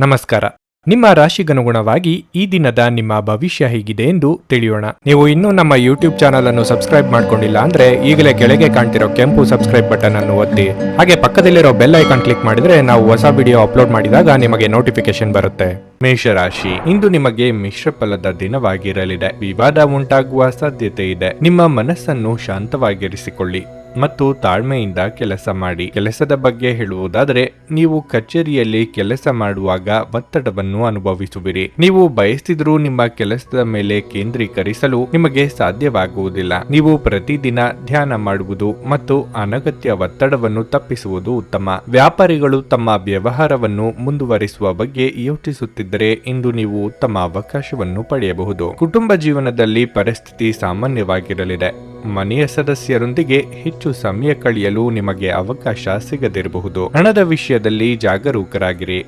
ನಮಸ್ಕಾರ. ನಿಮ್ಮ ರಾಶಿಗನುಗುಣವಾಗಿ ಈ ದಿನದ ನಿಮ್ಮ ಭವಿಷ್ಯ ಹೇಗಿದೆ ಎಂದು ತಿಳಿಯೋಣ. ನೀವು ಇನ್ನೂ ನಮ್ಮ ಯೂಟ್ಯೂಬ್ ಚಾನಲ್ ಅನ್ನು ಸಬ್ಸ್ಕ್ರೈಬ್ ಮಾಡ್ಕೊಂಡಿಲ್ಲ ಅಂದ್ರೆ ಈಗಲೇ ಕೆಳಗೆ ಕಾಣ್ತಿರೋ ಕೆಂಪು ಸಬ್ಸ್ಕ್ರೈಬ್ ಬಟನ್ ಅನ್ನು ಒತ್ತಿ, ಹಾಗೆ ಪಕ್ಕದಲ್ಲಿರೋ ಬೆಲ್ ಐಕಾನ್ ಕ್ಲಿಕ್ ಮಾಡಿದ್ರೆ ನಾವು ಹೊಸ ವಿಡಿಯೋ ಅಪ್ಲೋಡ್ ಮಾಡಿದಾಗ ನಿಮಗೆ ನೋಟಿಫಿಕೇಶನ್ ಬರುತ್ತೆ. ಮೇಷರಾಶಿ, ಇಂದು ನಿಮಗೆ ಮಿಶ್ರ ಫಲದ ದಿನವಾಗಿರಲಿದೆ. ವಿವಾದ ಉಂಟಾಗುವ ಸಾಧ್ಯತೆ ಇದೆ. ನಿಮ್ಮ ಮನಸ್ಸನ್ನು ಶಾಂತವಾಗಿರಿಸಿಕೊಳ್ಳಿ ಮತ್ತು ತಾಳ್ಮೆಯಿಂದ ಕೆಲಸ ಮಾಡಿ. ಕೆಲಸದ ಬಗ್ಗೆ ಹೇಳುವುದಾದರೆ, ನೀವು ಕಚೇರಿಯಲ್ಲಿ ಕೆಲಸ ಮಾಡುವಾಗ ಒತ್ತಡವನ್ನು ಅನುಭವಿಸುವಿರಿ. ನೀವು ಬಯಸಿದ್ರೂ ನಿಮ್ಮ ಕೆಲಸದ ಮೇಲೆ ಕೇಂದ್ರೀಕರಿಸಲು ನಿಮಗೆ ಸಾಧ್ಯವಾಗುವುದಿಲ್ಲ. ನೀವು ಪ್ರತಿದಿನ ಧ್ಯಾನ ಮಾಡುವುದು ಮತ್ತು ಅನಗತ್ಯ ಒತ್ತಡವನ್ನು ತಪ್ಪಿಸುವುದು ಉತ್ತಮ. ವ್ಯಾಪಾರಿಗಳು ತಮ್ಮ ವ್ಯವಹಾರವನ್ನು ಮುಂದುವರಿಸುವ ಬಗ್ಗೆ ಯೋಚಿಸುತ್ತಿದ್ದರೆ ಇಂದು ನೀವು ಉತ್ತಮ ಅವಕಾಶವನ್ನು ಪಡೆಯಬಹುದು. ಕುಟುಂಬ ಜೀವನದಲ್ಲಿ ಪರಿಸ್ಥಿತಿ ಸಾಮಾನ್ಯವಾಗಿರಲಿದೆ. ಮನೆಯ ಸದಸ್ಯರೊಂದಿಗೆ ಹೆಚ್ಚು ಸಮಯ ಕಳೆಯಲು ನಿಮಗೆ ಅವಕಾಶ ಸಿಗದಿರಬಹುದು. ಹಣದ ವಿಷಯದಲ್ಲಿ ಜಾಗರೂಕರಾಗಿರಿ.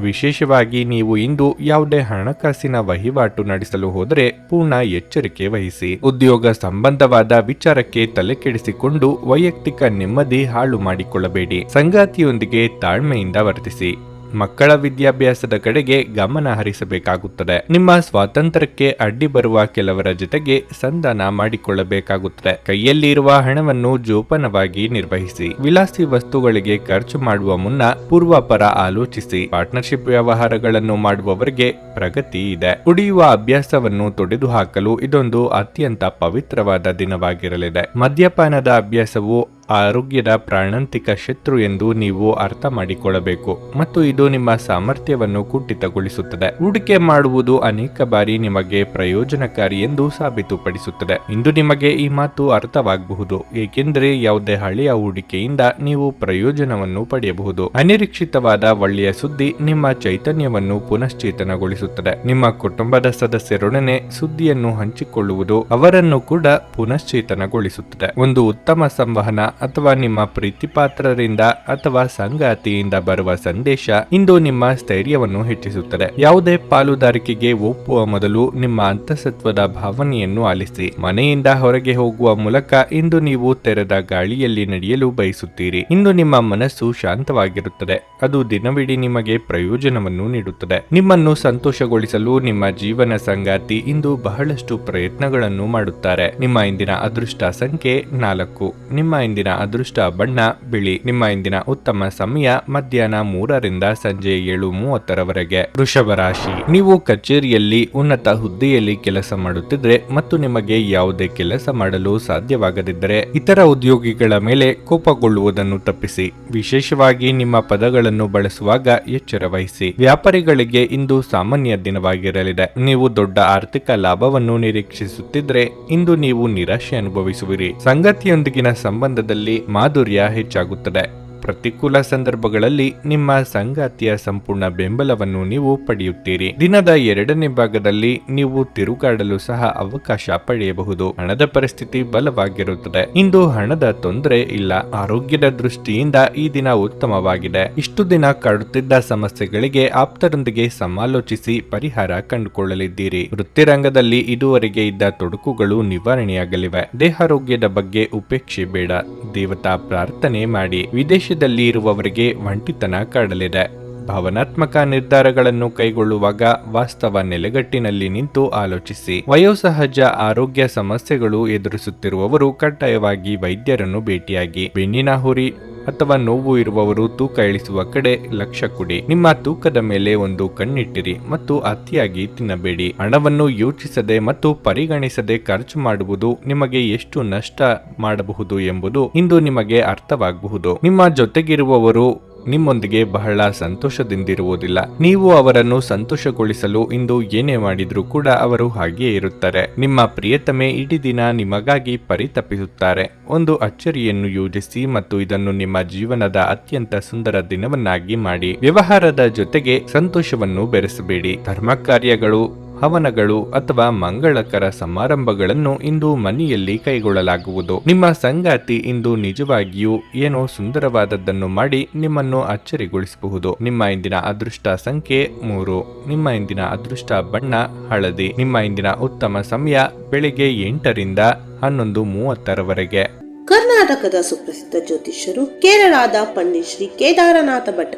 ವಿಶೇಷವಾಗಿ ನೀವು ಇಂದು ಯಾವುದೇ ಹಣಕಾಸಿನ ವಹಿವಾಟು ನಡೆಸಲು ಹೋದರೆ ಪೂರ್ಣ ಎಚ್ಚರಿಕೆ ವಹಿಸಿ. ಉದ್ಯೋಗ ಸಂಬಂಧವಾದ ವಿಚಾರಕ್ಕೆ ತಲೆಕೆಡಿಸಿಕೊಂಡು ವೈಯಕ್ತಿಕ ನೆಮ್ಮದಿ ಹಾಳು ಮಾಡಿಕೊಳ್ಳಬೇಡಿ. ಸಂಗಾತಿಯೊಂದಿಗೆ ತಾಳ್ಮೆಯಿಂದ ವರ್ತಿಸಿ. ಮಕ್ಕಳ ವಿದ್ಯಾಭ್ಯಾಸದ ಕಡೆಗೆ ಗಮನ ಹರಿಸಬೇಕಾಗುತ್ತದೆ. ನಿಮ್ಮ ಸ್ವಾತಂತ್ರ್ಯಕ್ಕೆ ಅಡ್ಡಿ ಬರುವ ಕೆಲವರ ಜೊತೆಗೆ ಸಂಧಾನ ಮಾಡಿಕೊಳ್ಳಬೇಕಾಗುತ್ತದೆ. ಕೈಯಲ್ಲಿ ಇರುವ ಹಣವನ್ನು ಜೋಪಾನವಾಗಿ ನಿರ್ವಹಿಸಿ. ವಿಲಾಸಿ ವಸ್ತುಗಳಿಗೆ ಖರ್ಚು ಮಾಡುವ ಮುನ್ನ ಪೂರ್ವಾಪರ ಆಲೋಚಿಸಿ. ಪಾರ್ಟ್ನರ್ಶಿಪ್ ವ್ಯವಹಾರಗಳನ್ನು ಮಾಡುವವರಿಗೆ ಪ್ರಗತಿ ಇದೆ. ಕುಡಿಯುವ ಅಭ್ಯಾಸವನ್ನು ತೊಡೆದುಹಾಕಲು ಇದೊಂದು ಅತ್ಯಂತ ಪವಿತ್ರವಾದ ದಿನವಾಗಿರಲಿದೆ. ಮದ್ಯಪಾನದ ಅಭ್ಯಾಸವು ಆರೋಗ್ಯದ ಪ್ರಾಣಾಂತಿಕ ಶತ್ರು ಎಂದು ನೀವು ಅರ್ಥ ಮಾಡಿಕೊಳ್ಳಬೇಕು ಮತ್ತು ಇದು ನಿಮ್ಮ ಸಾಮರ್ಥ್ಯವನ್ನು ಕುಂಠಿತಗೊಳಿಸುತ್ತದೆ. ಹೂಡಿಕೆ ಮಾಡುವುದು ಅನೇಕ ಬಾರಿ ನಿಮಗೆ ಪ್ರಯೋಜನಕಾರಿ ಎಂದು ಸಾಬೀತುಪಡಿಸುತ್ತದೆ. ಇಂದು ನಿಮಗೆ ಈ ಮಾತು ಅರ್ಥವಾಗಬಹುದು, ಏಕೆಂದರೆ ಯಾವುದೇ ಹಳೆಯ ಹೂಡಿಕೆಯಿಂದ ನೀವು ಪ್ರಯೋಜನವನ್ನು ಪಡೆಯಬಹುದು. ಅನಿರೀಕ್ಷಿತವಾದ ಒಳ್ಳೆಯ ಸುದ್ದಿ ನಿಮ್ಮ ಚೈತನ್ಯವನ್ನು ಪುನಶ್ಚೇತನಗೊಳಿಸುತ್ತದೆ. ನಿಮ್ಮ ಕುಟುಂಬದ ಸದಸ್ಯರೊಡನೆ ಸುದ್ದಿಯನ್ನು ಹಂಚಿಕೊಳ್ಳುವುದು ಅವರನ್ನು ಕೂಡ ಪುನಶ್ಚೇತನಗೊಳಿಸುತ್ತದೆ. ಒಂದು ಉತ್ತಮ ಸಂವಹನ ಅಥವಾ ನಿಮ್ಮ ಪ್ರೀತಿಪಾತ್ರರಿಂದ ಅಥವಾ ಸಂಗಾತಿಯಿಂದ ಬರುವ ಸಂದೇಶ ಇಂದು ನಿಮ್ಮ ಸ್ಥೈರ್ಯವನ್ನು ಹೆಚ್ಚಿಸುತ್ತದೆ. ಯಾವುದೇ ಪಾಲುದಾರಿಕೆಗೆ ಒಪ್ಪುವ ಮೊದಲು ನಿಮ್ಮ ಅಂತಸತ್ವದ ಭಾವನೆಯನ್ನು ಆಲಿಸಿ. ಮನೆಯಿಂದ ಹೊರಗೆ ಹೋಗುವ ಮೂಲಕ ಇಂದು ನೀವು ತೆರೆದ ಗಾಳಿಯಲ್ಲಿ ನಡೆಯಲು ಬಯಸುತ್ತೀರಿ. ಇಂದು ನಿಮ್ಮ ಮನಸ್ಸು ಶಾಂತವಾಗಿರುತ್ತದೆ. ಅದು ದಿನವಿಡೀ ನಿಮಗೆ ಪ್ರಯೋಜನವನ್ನು ನೀಡುತ್ತದೆ. ನಿಮ್ಮನ್ನು ಸಂತೋಷಗೊಳಿಸಲು ನಿಮ್ಮ ಜೀವನ ಸಂಗಾತಿ ಇಂದು ಬಹಳಷ್ಟು ಪ್ರಯತ್ನಗಳನ್ನು ಮಾಡುತ್ತಾರೆ. ನಿಮ್ಮ ಇಂದಿನ ಅದೃಷ್ಟ ಸಂಖ್ಯೆ 4. ನಿಮ್ಮ ಇಂದಿನ ಅದೃಷ್ಟ ಬಣ್ಣ ಬಿಳಿ. ನಿಮ್ಮ ಇಂದಿನ ಉತ್ತಮ ಸಮಯ ಮಧ್ಯಾಹ್ನ 3ರಿಂದ ಸಂಜೆ 7:30ರವರೆಗೆ. ವೃಷಭ ರಾಶಿ, ನೀವು ಕಚೇರಿಯಲ್ಲಿ ಉನ್ನತ ಹುದ್ದೆಯಲ್ಲಿ ಕೆಲಸ ಮಾಡುತ್ತಿದ್ರೆ ಮತ್ತು ನಿಮಗೆ ಯಾವುದೇ ಕೆಲಸ ಮಾಡಲು ಸಾಧ್ಯವಾಗದಿದ್ದರೆ ಇತರ ಉದ್ಯೋಗಿಗಳ ಮೇಲೆ ಕೋಪಗೊಳ್ಳುವುದನ್ನು ತಪ್ಪಿಸಿ. ವಿಶೇಷವಾಗಿ ನಿಮ್ಮ ಪದಗಳನ್ನು ಬಳಸುವಾಗ ಎಚ್ಚರ ವಹಿಸಿ. ವ್ಯಾಪಾರಿಗಳಿಗೆ ಇಂದು ಸಾಮಾನ್ಯ ದಿನವಾಗಿರಲಿದೆ. ನೀವು ದೊಡ್ಡ ಆರ್ಥಿಕ ಲಾಭವನ್ನು ನಿರೀಕ್ಷಿಸುತ್ತಿದ್ರೆ ಇಂದು ನೀವು ನಿರಾಶೆ ಅನುಭವಿಸುವಿರಿ. ಸಂಗಾತಿಯೊಂದಿಗಿನ ಸಂಬಂಧದಲ್ಲಿ ಮಾಧುರ್ಯ ಹೆಚ್ಚಾಗುತ್ತದೆ. ಪ್ರತಿಕೂಲ ಸಂದರ್ಭಗಳಲ್ಲಿ ನಿಮ್ಮ ಸಂಗಾತಿಯ ಸಂಪೂರ್ಣ ಬೆಂಬಲವನ್ನು ನೀವು ಪಡೆಯುತ್ತೀರಿ. ದಿನದ 2ನೇ ಭಾಗದಲ್ಲಿ ನೀವು ತಿರುಗಾಡಲು ಸಹ ಅವಕಾಶ ಪಡೆಯಬಹುದು. ಹಣದ ಪರಿಸ್ಥಿತಿ ಬಲವಾಗಿರುತ್ತದೆ. ಇಂದು ಹಣದ ತೊಂದರೆ ಇಲ್ಲ. ಆರೋಗ್ಯದ ದೃಷ್ಟಿಯಿಂದ ಈ ದಿನ ಉತ್ತಮವಾಗಿದೆ. ಇಷ್ಟು ದಿನ ಕಾಡುತ್ತಿದ್ದ ಸಮಸ್ಯೆಗಳಿಗೆ ಆಪ್ತರೊಂದಿಗೆ ಸಮಾಲೋಚಿಸಿ ಪರಿಹಾರ ಕಂಡುಕೊಳ್ಳಲಿದ್ದೀರಿ. ವೃತ್ತಿರಂಗದಲ್ಲಿ ಇದುವರೆಗೆ ಇದ್ದ ತೊಡಕುಗಳು ನಿವಾರಣೆಯಾಗಲಿವೆ. ದೇಹಾರೋಗ್ಯದ ಬಗ್ಗೆ ಉಪೇಕ್ಷೆ ಬೇಡ. ದೇವತಾ ಪ್ರಾರ್ಥನೆ ಮಾಡಿ. ವಿದೇಶದಲ್ಲಿ ಇರುವವರಿಗೆ ಒಂಟಿತನ ಕಾಡಲಿದೆ. ಭಾವನಾತ್ಮಕ ನಿರ್ಧಾರಗಳನ್ನು ಕೈಗೊಳ್ಳುವಾಗ ವಾಸ್ತವ ನೆಲೆಗಟ್ಟಿನಲ್ಲಿ ನಿಂತು ಆಲೋಚಿಸಿ. ವಯೋಸಹಜ ಆರೋಗ್ಯ ಸಮಸ್ಯೆಗಳು ಎದುರಿಸುತ್ತಿರುವವರು ಕಡ್ಡಾಯವಾಗಿ ವೈದ್ಯರನ್ನು ಭೇಟಿಯಾಗಿ. ಬೆನ್ನಿನ ಹುರಿ ಅಥವಾ ನೋವು ಇರುವವರು ತೂಕ ಇಳಿಸುವ ಕಡೆ ಲಕ್ಷ್ಯ ಕೊಡಿ. ನಿಮ್ಮ ತೂಕದ ಮೇಲೆ ಒಂದು ಕಣ್ಣಿಟ್ಟಿರಿ ಮತ್ತು ಅತಿಯಾಗಿ ತಿನ್ನಬೇಡಿ. ಹಣವನ್ನು ಯೋಚಿಸದೆ ಮತ್ತು ಪರಿಗಣಿಸದೆ ಖರ್ಚು ಮಾಡುವುದು ನಿಮಗೆ ಎಷ್ಟು ನಷ್ಟ ಮಾಡಬಹುದು ಎಂಬುದು ಇಂದು ನಿಮಗೆ ಅರ್ಥವಾಗಬಹುದು. ನಿಮ್ಮ ಜೊತೆಗಿರುವವರು ನಿಮ್ಮೊಂದಿಗೆ ಬಹಳ ಸಂತೋಷದಿಂದಿರುವುದಿಲ್ಲ. ನೀವು ಅವರನ್ನು ಸಂತೋಷಗೊಳಿಸಲು ಇಂದು ಏನೇ ಮಾಡಿದ್ರೂ ಕೂಡ ಅವರು ಹಾಗೆಯೇ ಇರುತ್ತಾರೆ. ನಿಮ್ಮ ಪ್ರಿಯತಮೆ ಇಡೀ ದಿನ ನಿಮಗಾಗಿ ಪರಿತಪಿಸುತ್ತಾರೆ. ಒಂದು ಅಚ್ಚರಿಯನ್ನು ಯೋಜಿಸಿ ಮತ್ತು ಇದನ್ನು ನಿಮ್ಮ ಜೀವನದ ಅತ್ಯಂತ ಸುಂದರ ದಿನವನ್ನಾಗಿ ಮಾಡಿ. ವ್ಯವಹಾರದ ಜೊತೆಗೆ ಸಂತೋಷವನ್ನು ಬೆರೆಸಬೇಡಿ. ಧರ್ಮ ಕಾರ್ಯಗಳು, ಹವನಗಳು ಅಥವಾ ಮಂಗಳಕರ ಸಮಾರಂಭಗಳನ್ನು ಇಂದು ಮನೆಯಲ್ಲಿ ಕೈಗೊಳ್ಳಲಾಗುವುದು. ನಿಮ್ಮ ಸಂಗಾತಿ ಇಂದು ನಿಜವಾಗಿಯೂ ಏನೋ ಸುಂದರವಾದದ್ದನ್ನು ಮಾಡಿ ನಿಮ್ಮನ್ನು ಅಚ್ಚರಿಗೊಳಿಸಬಹುದು. ನಿಮ್ಮ ಇಂದಿನ ಅದೃಷ್ಟ ಸಂಖ್ಯೆ 3. ನಿಮ್ಮ ಇಂದಿನ ಅದೃಷ್ಟ ಬಣ್ಣ ಹಳದಿ. ನಿಮ್ಮ ಇಂದಿನ ಉತ್ತಮ ಸಮಯ ಬೆಳಿಗ್ಗೆ 8ರಿಂದ 11:30ರವರೆಗೆ. ಕರ್ನಾಟಕದ ಸುಪ್ರಸಿದ್ಧ ಜ್ಯೋತಿಷ್ಯರು ಕೇರಳದ ಪಂಡಿತ್ ಶ್ರೀ ಕೇದಾರನಾಥ ಭಟ್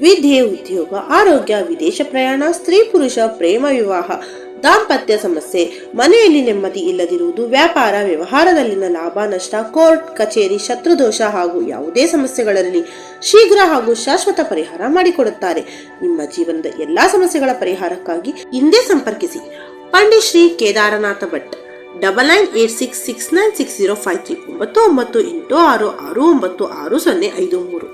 ವಿದ್ಯೆ, ಉದ್ಯೋಗ, ಆರೋಗ್ಯ, ವಿದೇಶ ಪ್ರಯಾಣ, ಸ್ತ್ರೀ ಪುರುಷ ಪ್ರೇಮ ವಿವಾಹ, ದಾಂಪತ್ಯ ಸಮಸ್ಯೆ, ಮನೆಯಲ್ಲಿ ನೆಮ್ಮದಿ ಇಲ್ಲದಿರುವುದು, ವ್ಯಾಪಾರ ವ್ಯವಹಾರದಲ್ಲಿನ ಲಾಭ ನಷ್ಟ, ಕೋರ್ಟ್ ಕಚೇರಿ, ಶತ್ರುದೋಷ ಹಾಗೂ ಯಾವುದೇ ಸಮಸ್ಯೆಗಳಲ್ಲಿ ಶೀಘ್ರ ಹಾಗೂ ಶಾಶ್ವತ ಪರಿಹಾರ ಮಾಡಿಕೊಡುತ್ತಾರೆ. ನಿಮ್ಮ ಜೀವನದ ಎಲ್ಲಾ ಸಮಸ್ಯೆಗಳ ಪರಿಹಾರಕ್ಕಾಗಿ ಹಿಂದೆ ಸಂಪರ್ಕಿಸಿ ಪಂಡಿತ್ ಶ್ರೀ ಕೇದಾರನಾಥ ಭಟ್ 9986696053 9986669053.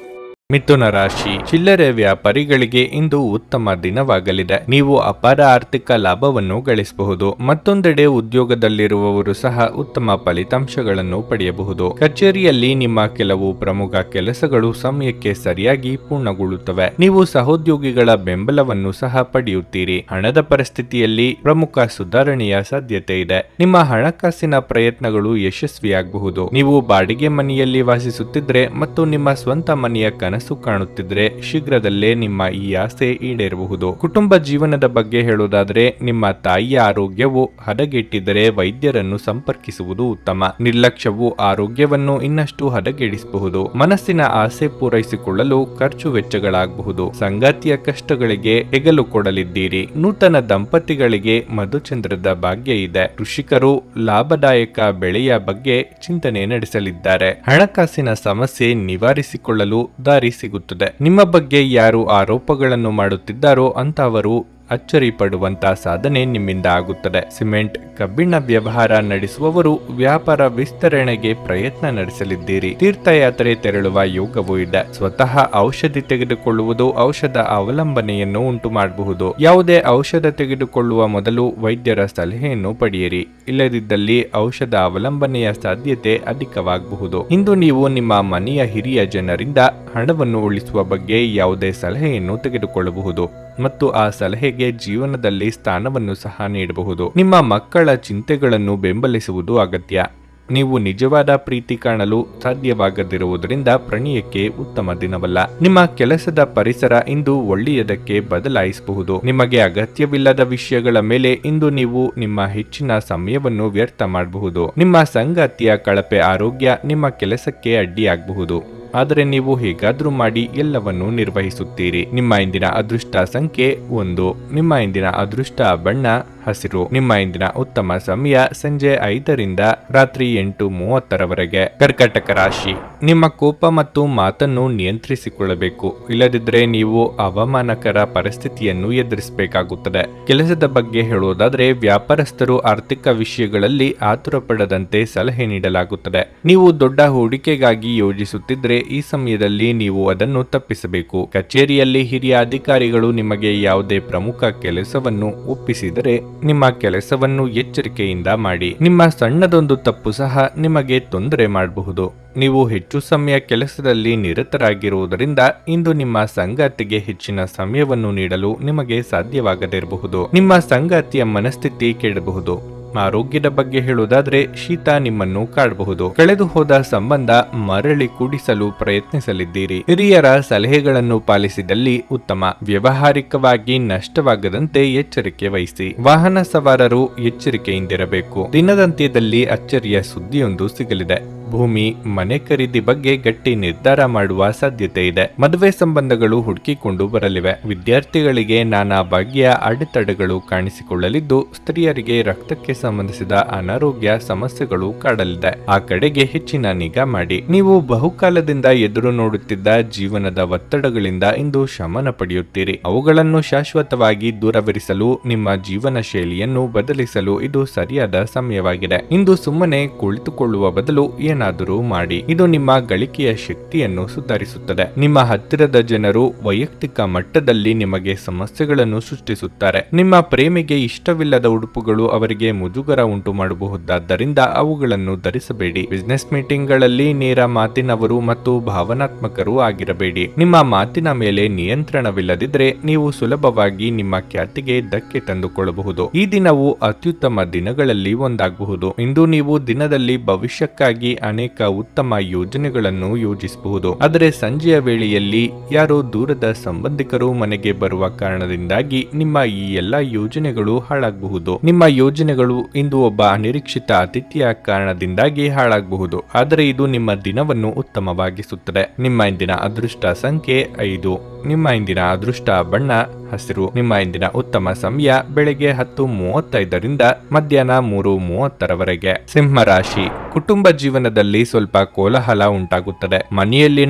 ಮಿಥುನ ರಾಶಿ. ಚಿಲ್ಲರೆ ವ್ಯಾಪಾರಿಗಳಿಗೆ ಇಂದು ಉತ್ತಮ ದಿನವಾಗಲಿದೆ. ನೀವು ಅಪಾರ ಆರ್ಥಿಕ ಲಾಭವನ್ನು ಗಳಿಸಬಹುದು. ಮತ್ತೊಂದೆಡೆ ಉದ್ಯೋಗದಲ್ಲಿರುವವರು ಸಹ ಉತ್ತಮ ಫಲಿತಾಂಶಗಳನ್ನು ಪಡೆಯಬಹುದು. ಕಚೇರಿಯಲ್ಲಿ ನಿಮ್ಮ ಕೆಲವು ಪ್ರಮುಖ ಕೆಲಸಗಳು ಸಮಯಕ್ಕೆ ಸರಿಯಾಗಿ ಪೂರ್ಣಗೊಳ್ಳುತ್ತವೆ. ನೀವು ಸಹೋದ್ಯೋಗಿಗಳ ಬೆಂಬಲವನ್ನು ಸಹ ಪಡೆಯುತ್ತೀರಿ. ಹಣದ ಪರಿಸ್ಥಿತಿಯಲ್ಲಿ ಪ್ರಮುಖ ಸುಧಾರಣೆಯ ಸಾಧ್ಯತೆ ಇದೆ. ನಿಮ್ಮ ಹಣಕಾಸಿನ ಪ್ರಯತ್ನಗಳು ಯಶಸ್ವಿಯಾಗಬಹುದು. ನೀವು ಬಾಡಿಗೆ ಮನೆಯಲ್ಲಿ ವಾಸಿಸುತ್ತಿದ್ರೆ ಮತ್ತು ನಿಮ್ಮ ಸ್ವಂತ ಮನೆಯ ಕನಸು ಕಾಣುತ್ತಿದ್ರೆ ಶೀಘ್ರದಲ್ಲೇ ನಿಮ್ಮ ಈ ಆಸೆ ಈಡೇರಬಹುದು. ಕುಟುಂಬ ಜೀವನದ ಬಗ್ಗೆ ಹೇಳುವುದಾದ್ರೆ, ನಿಮ್ಮ ತಾಯಿಯ ಆರೋಗ್ಯವು ಹದಗೆಟ್ಟಿದ್ದರೆ ವೈದ್ಯರನ್ನು ಸಂಪರ್ಕಿಸುವುದು ಉತ್ತಮ. ನಿರ್ಲಕ್ಷ್ಯವು ಆರೋಗ್ಯವನ್ನು ಇನ್ನಷ್ಟು ಹದಗೆಡಿಸಬಹುದು. ಮನಸ್ಸಿನ ಆಸೆ ಪೂರೈಸಿಕೊಳ್ಳಲು ಖರ್ಚು ವೆಚ್ಚಗಳಾಗಬಹುದು. ಸಂಗಾತಿಯ ಕಷ್ಟಗಳಿಗೆ ಹೆಗಲು ಕೊಡಲಿದ್ದೀರಿ. ನೂತನ ದಂಪತಿಗಳಿಗೆ ಮಧುಚಂದ್ರದ ಭಾಗ್ಯ ಇದೆ. ಕೃಷಿಕರು ಲಾಭದಾಯಕ ಬೆಳೆಯ ಬಗ್ಗೆ ಚಿಂತನೆ ನಡೆಸಲಿದ್ದಾರೆ. ಹಣಕಾಸಿನ ಸಮಸ್ಯೆ ನಿವಾರಿಸಿಕೊಳ್ಳಲು ದಾರಿ ಸಿಗುತ್ತದೆ. ನಿಮ್ಮ ಬಗ್ಗೆ ಯಾರು ಆರೋಪಗಳನ್ನು ಮಾಡುತ್ತಿದ್ದಾರೋ ಅಂತವರು ಅಚ್ಚರಿ ಪಡುವಂತ ಸಾಧನೆ ನಿಮ್ಮಿಂದ ಆಗುತ್ತದೆ. ಸಿಮೆಂಟ್, ಕಬ್ಬಿಣ ವ್ಯವಹಾರ ನಡೆಸುವವರು ವ್ಯಾಪಾರ ವಿಸ್ತರಣೆಗೆ ಪ್ರಯತ್ನ ನಡೆಸಲಿದ್ದೀರಿ. ತೀರ್ಥಯಾತ್ರೆ ತೆರಳುವ ಯೋಗವೂ ಇದೆ. ಸ್ವತಃ ಔಷಧಿ ತೆಗೆದುಕೊಳ್ಳುವುದು ಔಷಧ ಅವಲಂಬನೆಯನ್ನು ಉಂಟು ಮಾಡಬಹುದು. ಯಾವುದೇ ಔಷಧ ತೆಗೆದುಕೊಳ್ಳುವ ಮೊದಲು ವೈದ್ಯರ ಸಲಹೆಯನ್ನು ಪಡೆಯಿರಿ. ಇಲ್ಲದಿದ್ದಲ್ಲಿ ಔಷಧ ಅವಲಂಬನೆಯ ಸಾಧ್ಯತೆ ಅಧಿಕವಾಗಬಹುದು. ಇಂದು ನೀವು ನಿಮ್ಮ ಮನೆಯ ಹಿರಿಯ ಜನರಿಂದ ಹಣವನ್ನು ಉಳಿಸುವ ಬಗ್ಗೆ ಯಾವುದೇ ಸಲಹೆಯನ್ನು ತೆಗೆದುಕೊಳ್ಳಬಹುದು ಮತ್ತು ಆ ಸಲಹೆಗೆ ಜೀವನದಲ್ಲಿ ಸ್ಥಾನವನ್ನು ಸಹ ನೀಡಬಹುದು. ನಿಮ್ಮ ಮಕ್ಕಳ ಚಿಂತೆಗಳನ್ನು ಬೆಂಬಲಿಸುವುದು ಅಗತ್ಯ. ನೀವು ನಿಜವಾದ ಪ್ರೀತಿ ಕಾಣಲು ಸಾಧ್ಯವಾಗದಿರುವುದರಿಂದ ಪ್ರಣಯಕ್ಕೆ ಉತ್ತಮ ದಿನವಲ್ಲ. ನಿಮ್ಮ ಕೆಲಸದ ಪರಿಸರ ಇಂದು ಒಳ್ಳೆಯದಕ್ಕೆ ಬದಲಾಯಿಸಬಹುದು. ನಿಮಗೆ ಅಗತ್ಯವಿಲ್ಲದ ವಿಷಯಗಳ ಮೇಲೆ ಇಂದು ನೀವು ನಿಮ್ಮ ಹೆಚ್ಚಿನ ಸಮಯವನ್ನು ವ್ಯರ್ಥ ಮಾಡಬಹುದು. ನಿಮ್ಮ ಸಂಗಾತಿಯ ಕಳಪೆ ಆರೋಗ್ಯ ನಿಮ್ಮ ಕೆಲಸಕ್ಕೆ ಅಡ್ಡಿಯಾಗಬಹುದು. ಆದರೆ ನೀವು ಹೇಗಾದ್ರೂ ಮಾಡಿ ಎಲ್ಲವನ್ನೂ ನಿರ್ವಹಿಸುತ್ತೀರಿ. ನಿಮ್ಮ ಇಂದಿನ ಅದೃಷ್ಟ ಸಂಖ್ಯೆ 1. ನಿಮ್ಮ ಇಂದಿನ ಅದೃಷ್ಟ ಬಣ್ಣ ಹಸಿರು. ನಿಮ್ಮ ಇಂದಿನ ಉತ್ತಮ ಸಮಯ ಸಂಜೆ 5ರಿಂದ ರಾತ್ರಿ 8:30ರವರೆಗೆ. ಕರ್ಕಾಟಕ ರಾಶಿ. ನಿಮ್ಮ ಕೋಪ ಮತ್ತು ಮಾತನ್ನು ನಿಯಂತ್ರಿಸಿಕೊಳ್ಳಬೇಕು. ಇಲ್ಲದಿದ್ದರೆ ನೀವು ಅವಮಾನಕರ ಪರಿಸ್ಥಿತಿಯನ್ನು ಎದುರಿಸಬೇಕಾಗುತ್ತದೆ. ಕೆಲಸದ ಬಗ್ಗೆ ಹೇಳುವುದಾದರೆ, ವ್ಯಾಪಾರಸ್ಥರು ಆರ್ಥಿಕ ವಿಷಯಗಳಲ್ಲಿ ಆತುರ ಪಡದಂತೆ ಸಲಹೆ ನೀಡಲಾಗುತ್ತದೆ. ನೀವು ದೊಡ್ಡ ಹೂಡಿಕೆಗಾಗಿ ಯೋಜಿಸುತ್ತಿದ್ರೆ ಈ ಸಮಯದಲ್ಲಿ ನೀವು ಅದನ್ನು ತಪ್ಪಿಸಬೇಕು. ಕಚೇರಿಯಲ್ಲಿ ಹಿರಿಯ ಅಧಿಕಾರಿಗಳು ನಿಮಗೆ ಯಾವುದೇ ಪ್ರಮುಖ ಕೆಲಸವನ್ನು ಒಪ್ಪಿಸಿದರೆ ನಿಮ್ಮ ಕೆಲಸವನ್ನು ಎಚ್ಚರಿಕೆಯಿಂದ ಮಾಡಿ. ನಿಮ್ಮ ಸಣ್ಣದೊಂದು ತಪ್ಪು ಸಹ ನಿಮಗೆ ತೊಂದರೆ ಮಾಡಬಹುದು. ನೀವು ಹೆಚ್ಚು ಸಮಯ ಕೆಲಸದಲ್ಲಿ ನಿರತರಾಗಿರುವುದರಿಂದ ಇಂದು ನಿಮ್ಮ ಸಂಗಾತಿಗೆ ಹೆಚ್ಚಿನ ಸಮಯವನ್ನು ನೀಡಲು ನಿಮಗೆ ಸಾಧ್ಯವಾಗದಿರಬಹುದು. ನಿಮ್ಮ ಸಂಗಾತಿಯ ಮನಸ್ಥಿತಿ ಕೆಡಬಹುದು. ಆರೋಗ್ಯದ ಬಗ್ಗೆ ಹೇಳುವುದಾದ್ರೆ, ಶೀತ ನಿಮ್ಮನ್ನು ಕಾಡಬಹುದು. ಕಳೆದು ಹೋದ ಸಂಬಂಧ ಮರಳಿ ಕೂಡಿಸಲು ಪ್ರಯತ್ನಿಸಲಿದ್ದೀರಿ. ಹಿರಿಯರ ಸಲಹೆಗಳನ್ನು ಪಾಲಿಸಿದಲ್ಲಿ ಉತ್ತಮ. ವ್ಯಾವಹಾರಿಕವಾಗಿ ನಷ್ಟವಾಗದಂತೆ ಎಚ್ಚರಿಕೆ ವಹಿಸಿ. ವಾಹನ ಸವಾರರು ಎಚ್ಚರಿಕೆಯಿಂದಿರಬೇಕು. ದಿನದಂತ್ಯದಲ್ಲಿ ಅಚ್ಚರಿಯ ಸುದ್ದಿಯೊಂದು ಸಿಗಲಿದೆ. ಭೂಮಿ, ಮನೆ ಖರೀದಿ ಬಗ್ಗೆ ಗಟ್ಟಿ ನಿರ್ಧಾರ ಮಾಡುವ ಸಾಧ್ಯತೆ ಇದೆ. ಮದುವೆ ಸಂಬಂಧಗಳು ಹುಡುಕಿಕೊಂಡು ಬರಲಿವೆ. ವಿದ್ಯಾರ್ಥಿಗಳಿಗೆ ನಾನಾ ಬಗೆಯ ಅಡೆತಡೆಗಳು ಕಾಣಿಸಿಕೊಳ್ಳಲಿದ್ದು, ಸ್ತ್ರೀಯರಿಗೆ ರಕ್ತಕ್ಕೆ ಸಂಬಂಧಿಸಿದ ಅನಾರೋಗ್ಯ ಸಮಸ್ಯೆಗಳು ಕಾಡಲಿದೆ. ಆ ಕಡೆಗೆ ಹೆಚ್ಚಿನ ನಿಗಾ ಮಾಡಿ. ನೀವು ಬಹುಕಾಲದಿಂದ ಎದುರು ನೋಡುತ್ತಿದ್ದ ಜೀವನದ ಒತ್ತಡಗಳಿಂದ ಇಂದು ಶಮನ ಪಡೆಯುತ್ತೀರಿ. ಅವುಗಳನ್ನು ಶಾಶ್ವತವಾಗಿ ದೂರವಿರಿಸಲು ನಿಮ್ಮ ಜೀವನ ಶೈಲಿಯನ್ನು ಬದಲಿಸಲು ಇದು ಸರಿಯಾದ ಸಮಯವಾಗಿದೆ. ಇಂದು ಸುಮ್ಮನೆ ಕುಳಿತುಕೊಳ್ಳುವ ಬದಲು ಏನಾದರೂ ಮಾಡಿ. ಇದು ನಿಮ್ಮ ಗಳಿಕೆಯ ಶಕ್ತಿಯನ್ನು ಸುಧಾರಿಸುತ್ತದೆ. ನಿಮ್ಮ ಹತ್ತಿರದ ಜನರು ವೈಯಕ್ತಿಕ ಮಟ್ಟದಲ್ಲಿ ನಿಮಗೆ ಸಮಸ್ಯೆಗಳನ್ನು ಸೃಷ್ಟಿಸುತ್ತಾರೆ. ನಿಮ್ಮ ಪ್ರೇಮಿಗೆ ಇಷ್ಟವಿಲ್ಲದ ಉಡುಪುಗಳು ಅವರಿಗೆ ಮುಜುಗರ ಉಂಟು ಮಾಡಬಹುದಾದ್ದರಿಂದ ಅವುಗಳನ್ನು ಧರಿಸಬೇಡಿ. ಬಿಸಿನೆಸ್ ಮೀಟಿಂಗ್ಗಳಲ್ಲಿ ನೇರ ಮಾತಿನವರು ಮತ್ತು ಭಾವನಾತ್ಮಕರು ಆಗಿರಬೇಡಿ. ನಿಮ್ಮ ಮಾತಿನ ಮೇಲೆ ನಿಯಂತ್ರಣವಿಲ್ಲದಿದ್ದರೆ ನೀವು ಸುಲಭವಾಗಿ ನಿಮ್ಮ ಖ್ಯಾತಿಗೆ ಧಕ್ಕೆ ತಂದುಕೊಳ್ಳಬಹುದು. ಈ ದಿನವು ಅತ್ಯುತ್ತಮ ದಿನಗಳಲ್ಲಿ ಒಂದಾಗಬಹುದು. ಇಂದು ನೀವು ದಿನದಲ್ಲಿ ಭವಿಷ್ಯಕ್ಕಾಗಿ ಅನೇಕ ಉತ್ತಮ ಯೋಜನೆಗಳನ್ನು ಯೋಜಿಸಬಹುದು. ಆದರೆ ಸಂಜೆಯ ವೇಳೆಯಲ್ಲಿ ಯಾರೋ ದೂರದ ಸಂಬಂಧಿಕರು ಮನೆಗೆ ಬರುವ ಕಾರಣದಿಂದಾಗಿ ನಿಮ್ಮ ಈ ಎಲ್ಲಾ ಯೋಜನೆಗಳು ಹಾಳಾಗಬಹುದು. ನಿಮ್ಮ ಯೋಜನೆಗಳು ಇಂದು ಒಬ್ಬ ಅನಿರೀಕ್ಷಿತ ಅತಿಥಿಯ ಕಾರಣದಿಂದಾಗಿ ಹಾಳಾಗಬಹುದು, ಆದರೆ ಇದು ನಿಮ್ಮ ದಿನವನ್ನು ಉತ್ತಮವಾಗಿಸುತ್ತದೆ. ನಿಮ್ಮ ಇಂದಿನ ಅದೃಷ್ಟ ಸಂಖ್ಯೆ 5. ನಿಮ್ಮ ಇಂದಿನ ಅದೃಷ್ಟ ಬಣ್ಣ ಹಸಿರು. ನಿಮ್ಮ ಇಂದಿನ ಉತ್ತಮ ಸಮಯ ಬೆಳಗ್ಗೆ 10:35ರಿಂದ ಮಧ್ಯಾಹ್ನ 3:30ರವರೆಗೆ. ಸಿಂಹ ರಾಶಿ. ಕುಟುಂಬ ಜೀವನದಲ್ಲಿ ಸ್ವಲ್ಪ ಕೋಲಾಹಲ ಉಂಟಾಗುತ್ತದೆ. ಮನೆಯಲ್ಲಿ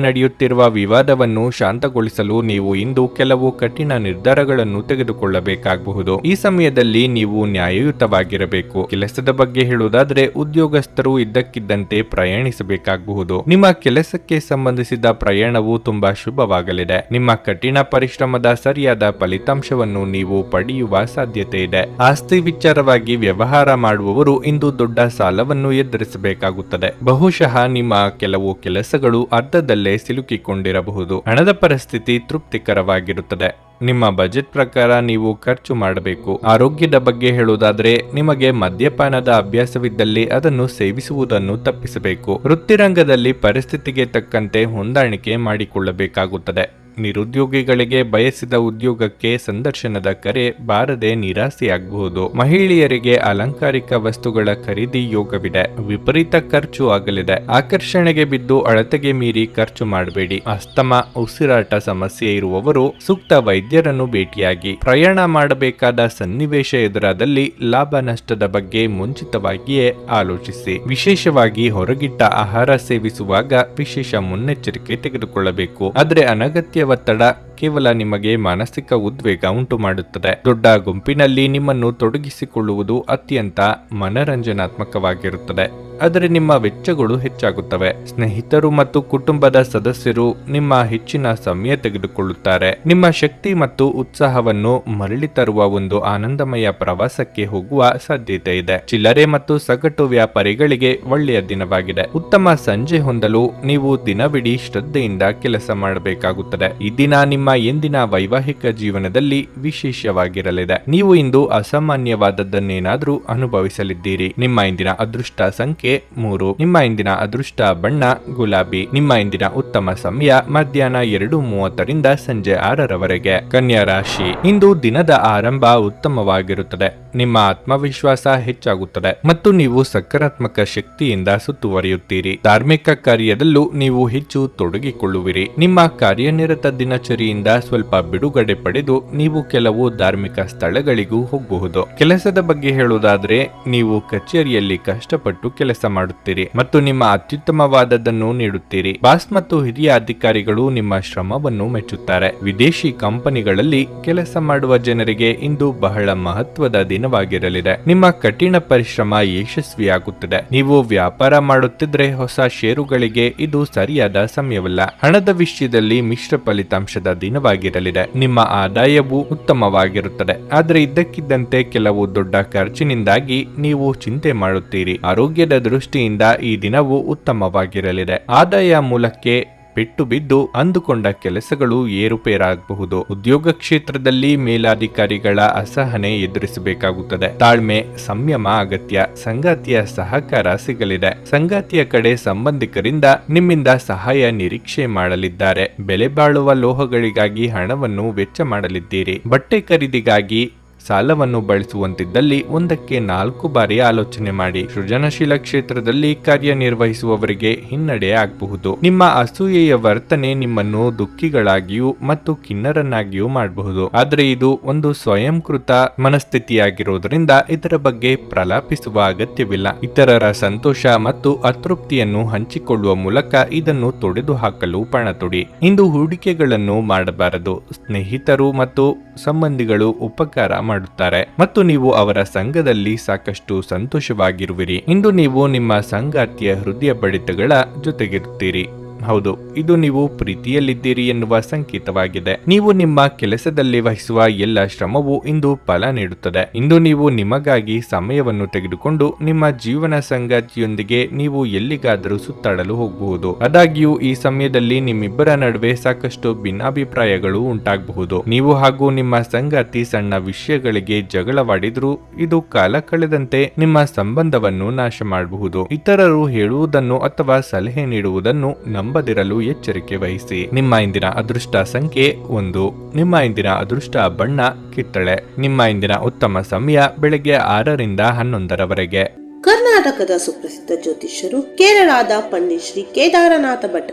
ನಡೆಯುತ್ತಿರುವ ವಿವಾದವನ್ನು ಶಾಂತಗೊಳಿಸಲು ನೀವು ಇಂದು ಕೆಲವು ಕಠಿಣ ನಿರ್ಧಾರಗಳನ್ನು ತೆಗೆದುಕೊಳ್ಳಬೇಕಾಗಬಹುದು. ಈ ಸಮಯದಲ್ಲಿ ನೀವು ನ್ಯಾಯಯುತವಾಗಿರಬೇಕು. ಕೆಲಸದ ಬಗ್ಗೆ ಹೇಳುವುದಾದ್ರೆ ಉದ್ಯೋಗಸ್ಥರು ಇದ್ದಕ್ಕಿದ್ದಂತೆ ಪ್ರಯಾಣಿಸಬೇಕಾಗಬಹುದು. ನಿಮ್ಮ ಕೆಲಸಕ್ಕೆ ಸಂಬಂಧಿಸಿದ ಪ್ರಯಾಣವು ತುಂಬಾ ಶುಭವಾಗಲಿದೆ. ನಿಮ್ಮ ಕಠಿಣ ಪರಿಶ್ರಮದ ಸರಿಯಾದ ಫಲಿತಾಂಶವನ್ನು ನೀವು ಪಡೆಯುವ ಸಾಧ್ಯತೆ ಇದೆ. ಆಸ್ತಿ ವಿಚಾರವಾಗಿ ವ್ಯವಹಾರ ಮಾಡುವವರು ಇಂದು ದೊಡ್ಡ ಸಾಲವನ್ನು ಎದುರಿಸಬೇಕಾಗುತ್ತದೆ. ಬಹುಶಃ ನಿಮ್ಮ ಕೆಲವು ಕೆಲಸಗಳು ಅರ್ಧದಲ್ಲೇ ಸಿಲುಕಿಕೊಂಡಿರಬಹುದು. ಹಣದ ಪರಿಸ್ಥಿತಿ ತೃಪ್ತಿಕರವಾಗಿರುತ್ತದೆ. ನಿಮ್ಮ ಬಜೆಟ್ ಪ್ರಕಾರ ನೀವು ಖರ್ಚು ಮಾಡಬೇಕು. ಆರೋಗ್ಯದ ಬಗ್ಗೆ ಹೇಳುವುದಾದ್ರೆ ನಿಮಗೆ ಮದ್ಯಪಾನದ ಅಭ್ಯಾಸವಿದ್ದಲ್ಲಿ ಅದನ್ನು ಸೇವಿಸುವುದನ್ನು ತಪ್ಪಿಸಬೇಕು. ವೃತ್ತಿರಂಗದಲ್ಲಿ ಪರಿಸ್ಥಿತಿಗೆ ತಕ್ಕಂತೆ ಹೊಂದಾಣಿಕೆ ಮಾಡಿಕೊಳ್ಳಬೇಕಾಗುತ್ತದೆ. ನಿರುದ್ಯೋಗಿಗಳಿಗೆ ಬಯಸಿದ ಉದ್ಯೋಗಕ್ಕೆ ಸಂದರ್ಶನದ ಕರೆ ಬಾರದೆ ನಿರಾಸೆಯಾಗಬಹುದು. ಮಹಿಳೆಯರಿಗೆ ಅಲಂಕಾರಿಕ ವಸ್ತುಗಳ ಖರೀದಿ ಯೋಗವಿದೆ. ವಿಪರೀತ ಖರ್ಚು ಆಗಲಿದೆ. ಆಕರ್ಷಣೆಗೆ ಬಿದ್ದು ಅಳತೆಗೆ ಮೀರಿ ಖರ್ಚು ಮಾಡಬೇಡಿ. ಅಸ್ತಮ, ಉಸಿರಾಟ ಸಮಸ್ಯೆ ಇರುವವರು ಸೂಕ್ತ ವೈದ್ಯರನ್ನು ಭೇಟಿಯಾಗಿ. ಪ್ರಯಾಣ ಮಾಡಬೇಕಾದ ಸನ್ನಿವೇಶ ಎದುರಾದಲ್ಲಿ ಲಾಭ ನಷ್ಟದ ಬಗ್ಗೆ ಮುಂಚಿತವಾಗಿಯೇ ಆಲೋಚಿಸಿ. ವಿಶೇಷವಾಗಿ ಹೊರಗಿಟ್ಟ ಆಹಾರ ಸೇವಿಸುವಾಗ ವಿಶೇಷ ಮುನ್ನೆಚ್ಚರಿಕೆ ತೆಗೆದುಕೊಳ್ಳಬೇಕು. ಆದರೆ ಅನಗತ್ಯ ಒತ್ತಡ ಕೇವಲ ನಿಮಗೆ ಮಾನಸಿಕ ಉದ್ವೇಗ ಉಂಟು ಮಾಡುತ್ತದೆ. ದೊಡ್ಡ ಗುಂಪಿನಲ್ಲಿ ನಿಮ್ಮನ್ನು ತೊಡಗಿಸಿಕೊಳ್ಳುವುದು ಅತ್ಯಂತ ಮನರಂಜನಾತ್ಮಕವಾಗಿರುತ್ತದೆ, ಆದರೆ ನಿಮ್ಮ ವೆಚ್ಚಗಳು ಹೆಚ್ಚಾಗುತ್ತವೆ. ಸ್ನೇಹಿತರು ಮತ್ತು ಕುಟುಂಬದ ಸದಸ್ಯರು ನಿಮ್ಮ ಹೆಚ್ಚಿನ ಸಮಯ ತೆಗೆದುಕೊಳ್ಳುತ್ತಾರೆ. ನಿಮ್ಮ ಶಕ್ತಿ ಮತ್ತು ಉತ್ಸಾಹವನ್ನು ಮರಳಿ ತರುವ ಒಂದು ಆನಂದಮಯ ಪ್ರವಾಸಕ್ಕೆ ಹೋಗುವ ಸಾಧ್ಯತೆ ಇದೆ. ಚಿಲ್ಲರೆ ಮತ್ತು ಸಗಟು ವ್ಯಾಪಾರಿಗಳಿಗೆ ಒಳ್ಳೆಯ ದಿನವಾಗಿದೆ. ಉತ್ತಮ ಸಂಜೆ ಹೊಂದಲು ನೀವು ದಿನವಿಡೀ ಶ್ರದ್ಧೆಯಿಂದ ಕೆಲಸ ಮಾಡಬೇಕಾಗುತ್ತದೆ. ಈ ದಿನ ನಿಮ್ಮ ಎಂದಿನ ವೈವಾಹಿಕ ಜೀವನದಲ್ಲಿ ವಿಶೇಷವಾಗಿರಲಿದೆ. ನೀವು ಇಂದು ಅಸಾಮಾನ್ಯವಾದದ್ದನ್ನೇನಾದ್ರೂ ಅನುಭವಿಸಲಿದ್ದೀರಿ. ನಿಮ್ಮ ಇಂದಿನ ಅದೃಷ್ಟ ಸಂಖ್ಯೆ 3. ನಿಮ್ಮ ಇಂದಿನ ಅದೃಷ್ಟ ಬಣ್ಣ ಗುಲಾಬಿ. ನಿಮ್ಮ ಇಂದಿನ ಉತ್ತಮ ಸಮಯ ಮಧ್ಯಾಹ್ನ 2:30ರಿಂದ ಸಂಜೆ 6ರವರೆಗೆ. ಕನ್ಯಾ ರಾಶಿ. ಇಂದು ದಿನದ ಆರಂಭ ಉತ್ತಮವಾಗಿರುತ್ತದೆ. ನಿಮ್ಮ ಆತ್ಮವಿಶ್ವಾಸ ಹೆಚ್ಚಾಗುತ್ತದೆ ಮತ್ತು ನೀವು ಸಕಾರಾತ್ಮಕ ಶಕ್ತಿಯಿಂದ ಸುತ್ತುವರಿಯುತ್ತೀರಿ. ಧಾರ್ಮಿಕ ಕಾರ್ಯದಲ್ಲೂ ನೀವು ಹೆಚ್ಚು ತೊಡಗಿಕೊಳ್ಳುವಿರಿ. ನಿಮ್ಮ ಕಾರ್ಯನಿರತ ದಿನಚರಿಯಿಂದ ಸ್ವಲ್ಪ ಬಿಡುಗಡೆ ಪಡೆದು ನೀವು ಕೆಲವು ಧಾರ್ಮಿಕ ಸ್ಥಳಗಳಿಗೂ ಹೋಗಬಹುದು. ಕೆಲಸದ ಬಗ್ಗೆ ಹೇಳುವುದಾದ್ರೆ ನೀವು ಕಚೇರಿಯಲ್ಲಿ ಕಷ್ಟಪಟ್ಟು ಕೆಲಸ ಮಾಡುತ್ತೀರಿ ಮತ್ತು ನಿಮ್ಮ ಅತ್ಯುತ್ತಮವಾದದ್ದನ್ನು ನೀಡುತ್ತೀರಿ. ಬಾಸ್ ಮತ್ತು ಹಿರಿಯ ಅಧಿಕಾರಿಗಳು ನಿಮ್ಮ ಶ್ರಮವನ್ನು ಮೆಚ್ಚುತ್ತಾರೆ. ವಿದೇಶಿ ಕಂಪನಿಗಳಲ್ಲಿ ಕೆಲಸ ಮಾಡುವ ಜನರಿಗೆ ಇಂದು ಬಹಳ ಮಹತ್ವದ ದಿನವಾಗಿರಲಿದೆ. ನಿಮ್ಮ ಕಠಿಣ ಪರಿಶ್ರಮ ಯಶಸ್ವಿಯಾಗುತ್ತದೆ. ನೀವು ವ್ಯಾಪಾರ ಮಾಡುತ್ತಿದ್ರೆ ಹೊಸ ಷೇರುಗಳಿಗೆ ಇದು ಸರಿಯಾದ ಸಮಯವಲ್ಲ. ಹಣದ ವಿಷಯದಲ್ಲಿ ಮಿಶ್ರ ಫಲಿತಾಂಶದ ದಿನವಾಗಿರಲಿದೆ. ನಿಮ್ಮ ಆದಾಯವು ಉತ್ತಮವಾಗಿರುತ್ತದೆ, ಆದರೆ ಇದ್ದಕ್ಕಿದ್ದಂತೆ ಕೆಲವು ದೊಡ್ಡ ಖರ್ಚಿನಿಂದಾಗಿ ನೀವು ಚಿಂತೆ ಮಾಡುತ್ತೀರಿ. ಆರೋಗ್ಯದ ದೃಷ್ಟಿಯಿಂದ ಈ ದಿನವು ಉತ್ತಮವಾಗಿರಲಿದೆ. ಆದಾಯ ಮೂಲಕ್ಕೆ ಪೆಟ್ಟು ಬಿದ್ದು ಅಂದುಕೊಂಡ ಕೆಲಸಗಳು ಏರುಪೇರಾಗಬಹುದು. ಉದ್ಯೋಗ ಕ್ಷೇತ್ರದಲ್ಲಿ ಮೇಲಾಧಿಕಾರಿಗಳ ಅಸಹನೆ ಎದುರಿಸಬೇಕಾಗುತ್ತದೆ. ತಾಳ್ಮೆ, ಸಂಯಮ ಅಗತ್ಯ. ಸಂಗಾತಿಯ ಸಹಕಾರ ಸಿಗಲಿದೆ. ಸಂಗಾತಿಯ ಕಡೆ ಸಂಬಂಧಿಕರಿಂದ ನಿಮ್ಮಿಂದ ಸಹಾಯ ನಿರೀಕ್ಷೆ ಮಾಡಲಿದ್ದಾರೆ. ಬೆಲೆ ಬಾಳುವ ಲೋಹಗಳಿಗಾಗಿ ಹಣವನ್ನು ವೆಚ್ಚ ಮಾಡಲಿದ್ದೀರಿ. ಬಟ್ಟೆ ಖರೀದಿಗಾಗಿ ಸಾಲವನ್ನು ಬಳಸುವಂತಿದ್ದಲ್ಲಿ ಒಂದಕ್ಕೆ 4 ಬಾರಿ ಆಲೋಚನೆ ಮಾಡಿ. ಸೃಜನಶೀಲ ಕ್ಷೇತ್ರದಲ್ಲಿ ಕಾರ್ಯನಿರ್ವಹಿಸುವವರಿಗೆ ಹಿನ್ನಡೆ ಆಗಬಹುದು. ನಿಮ್ಮ ಅಸೂಯೆಯ ವರ್ತನೆ ನಿಮ್ಮನ್ನು ದುಃಖಿಗಳಾಗಿಯೂ ಮತ್ತು ಖಿನ್ನರನ್ನಾಗಿಯೂ ಮಾಡಬಹುದು. ಆದರೆ ಇದು ಒಂದು ಸ್ವಯಂಕೃತ ಮನಸ್ಥಿತಿಯಾಗಿರುವುದರಿಂದ ಇದರ ಬಗ್ಗೆ ಪ್ರಲಾಪಿಸುವ ಅಗತ್ಯವಿಲ್ಲ. ಇತರರ ಸಂತೋಷ ಮತ್ತು ಅತೃಪ್ತಿಯನ್ನು ಹಂಚಿಕೊಳ್ಳುವ ಮೂಲಕ ಇದನ್ನು ತೊಡೆದು ಹಾಕಲು ಪಣ ತೊಡಿ. ಇಂದು ಹೂಡಿಕೆಗಳನ್ನು ಮಾಡಬಾರದು. ಸ್ನೇಹಿತರು ಮತ್ತು ಸಂಬಂಧಿಗಳು ಉಪಕಾರ ಮಾಡುತ್ತಾರೆ ಮತ್ತು ನೀವು ಅವರ ಸಂಘದಲ್ಲಿ ಸಾಕಷ್ಟು ಸಂತೋಷವಾಗಿರುವಿರಿ. ಇಂದು ನೀವು ನಿಮ್ಮ ಸಂಗಾತಿಯ ಹೃದಯ ಬಡಿತಗಳ ಜೊತೆಗಿರುತ್ತೀರಿ. ಹೌದು, ಇದು ನೀವು ಪ್ರೀತಿಯಲ್ಲಿದ್ದೀರಿ ಎನ್ನುವ ಸಂಕೇತವಾಗಿದೆ. ನೀವು ನಿಮ್ಮ ಕೆಲಸದಲ್ಲಿ ವಹಿಸುವ ಎಲ್ಲ ಶ್ರಮವು ಇಂದು ಫಲ ನೀಡುತ್ತದೆ. ಇಂದು ನೀವು ನಿಮಗಾಗಿ ಸಮಯವನ್ನು ತೆಗೆದುಕೊಂಡು ನಿಮ್ಮ ಜೀವನ ಸಂಗಾತಿಯೊಂದಿಗೆ ನೀವು ಎಲ್ಲಿಗಾದರೂ ಸುತ್ತಾಡಲು ಹೋಗಬಹುದು. ಆದಾಗ್ಯೂ ಈ ಸಮಯದಲ್ಲಿ ನಿಮ್ಮಿಬ್ಬರ ನಡುವೆ ಸಾಕಷ್ಟು ಭಿನ್ನಾಭಿಪ್ರಾಯಗಳು ಉಂಟಾಗಬಹುದು. ನೀವು ಹಾಗೂ ನಿಮ್ಮ ಸಂಗಾತಿ ಸಣ್ಣ ವಿಷಯಗಳಿಗೆ ಜಗಳವಾಡಿದ್ರೂ ಇದು ಕಾಲ ಕಳೆದಂತೆ ನಿಮ್ಮ ಸಂಬಂಧವನ್ನು ನಾಶ ಮಾಡಬಹುದು. ಇತರರು ಹೇಳುವುದನ್ನು ಅಥವಾ ಸಲಹೆ ನೀಡುವುದನ್ನು ನಂಬದಿರಲು ಎಚ್ಚರಿಕೆ ವಹಿಸಿ. ನಿಮ್ಮ ಇಂದಿನ ಅದೃಷ್ಟ ಸಂಖ್ಯೆ 1. ನಿಮ್ಮ ಇಂದಿನ ಅದೃಷ್ಟ ಬಣ್ಣ ಕಿತ್ತಳೆ. ನಿಮ್ಮ ಇಂದಿನ ಉತ್ತಮ ಸಮಯ ಬೆಳಗ್ಗೆ 6 ರಿಂದ 11ರವರೆಗೆ. ಕರ್ನಾಟಕದ ಸುಪ್ರಸಿದ್ಧ ಜ್ಯೋತಿಷ್ಯರು ಕೇರಳದ ಪಂಡಿತ್ ಶ್ರೀ ಕೇದಾರನಾಥ ಭಟ್.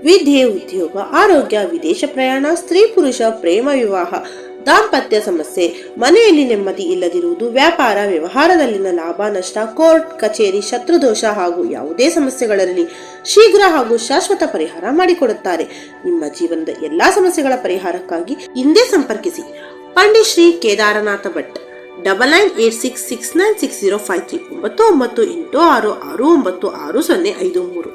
ವಿದ್ಯೆ, ಉದ್ಯೋಗ, ಆರೋಗ್ಯ, ವಿದೇಶ ಪ್ರಯಾಣ, ಸ್ತ್ರೀ ಪುರುಷ ಪ್ರೇಮ ವಿವಾಹ, ದಾಂಪತ್ಯ ಸಮಸ್ಯೆ, ಮನೆಯಲ್ಲಿ ನೆಮ್ಮದಿ ಇಲ್ಲದಿರುವುದು, ವ್ಯಾಪಾರ ವ್ಯವಹಾರದಲ್ಲಿನ ಲಾಭ ನಷ್ಟ, ಕೋರ್ಟ್ ಕಚೇರಿ, ಶತ್ರುದೋಷ ಹಾಗೂ ಯಾವುದೇ ಸಮಸ್ಯೆಗಳಲ್ಲಿ ಶೀಘ್ರ ಹಾಗೂ ಶಾಶ್ವತ ಪರಿಹಾರ ಮಾಡಿಕೊಡುತ್ತಾರೆ. ನಿಮ್ಮ ಜೀವನದ ಎಲ್ಲಾ ಸಮಸ್ಯೆಗಳ ಪರಿಹಾರಕ್ಕಾಗಿ ಹಿಂದೆ ಸಂಪರ್ಕಿಸಿ ಪಂಡಿತ್ ಶ್ರೀ ಕೇದಾರನಾಥ ಭಟ್. 9986696053 9986669053.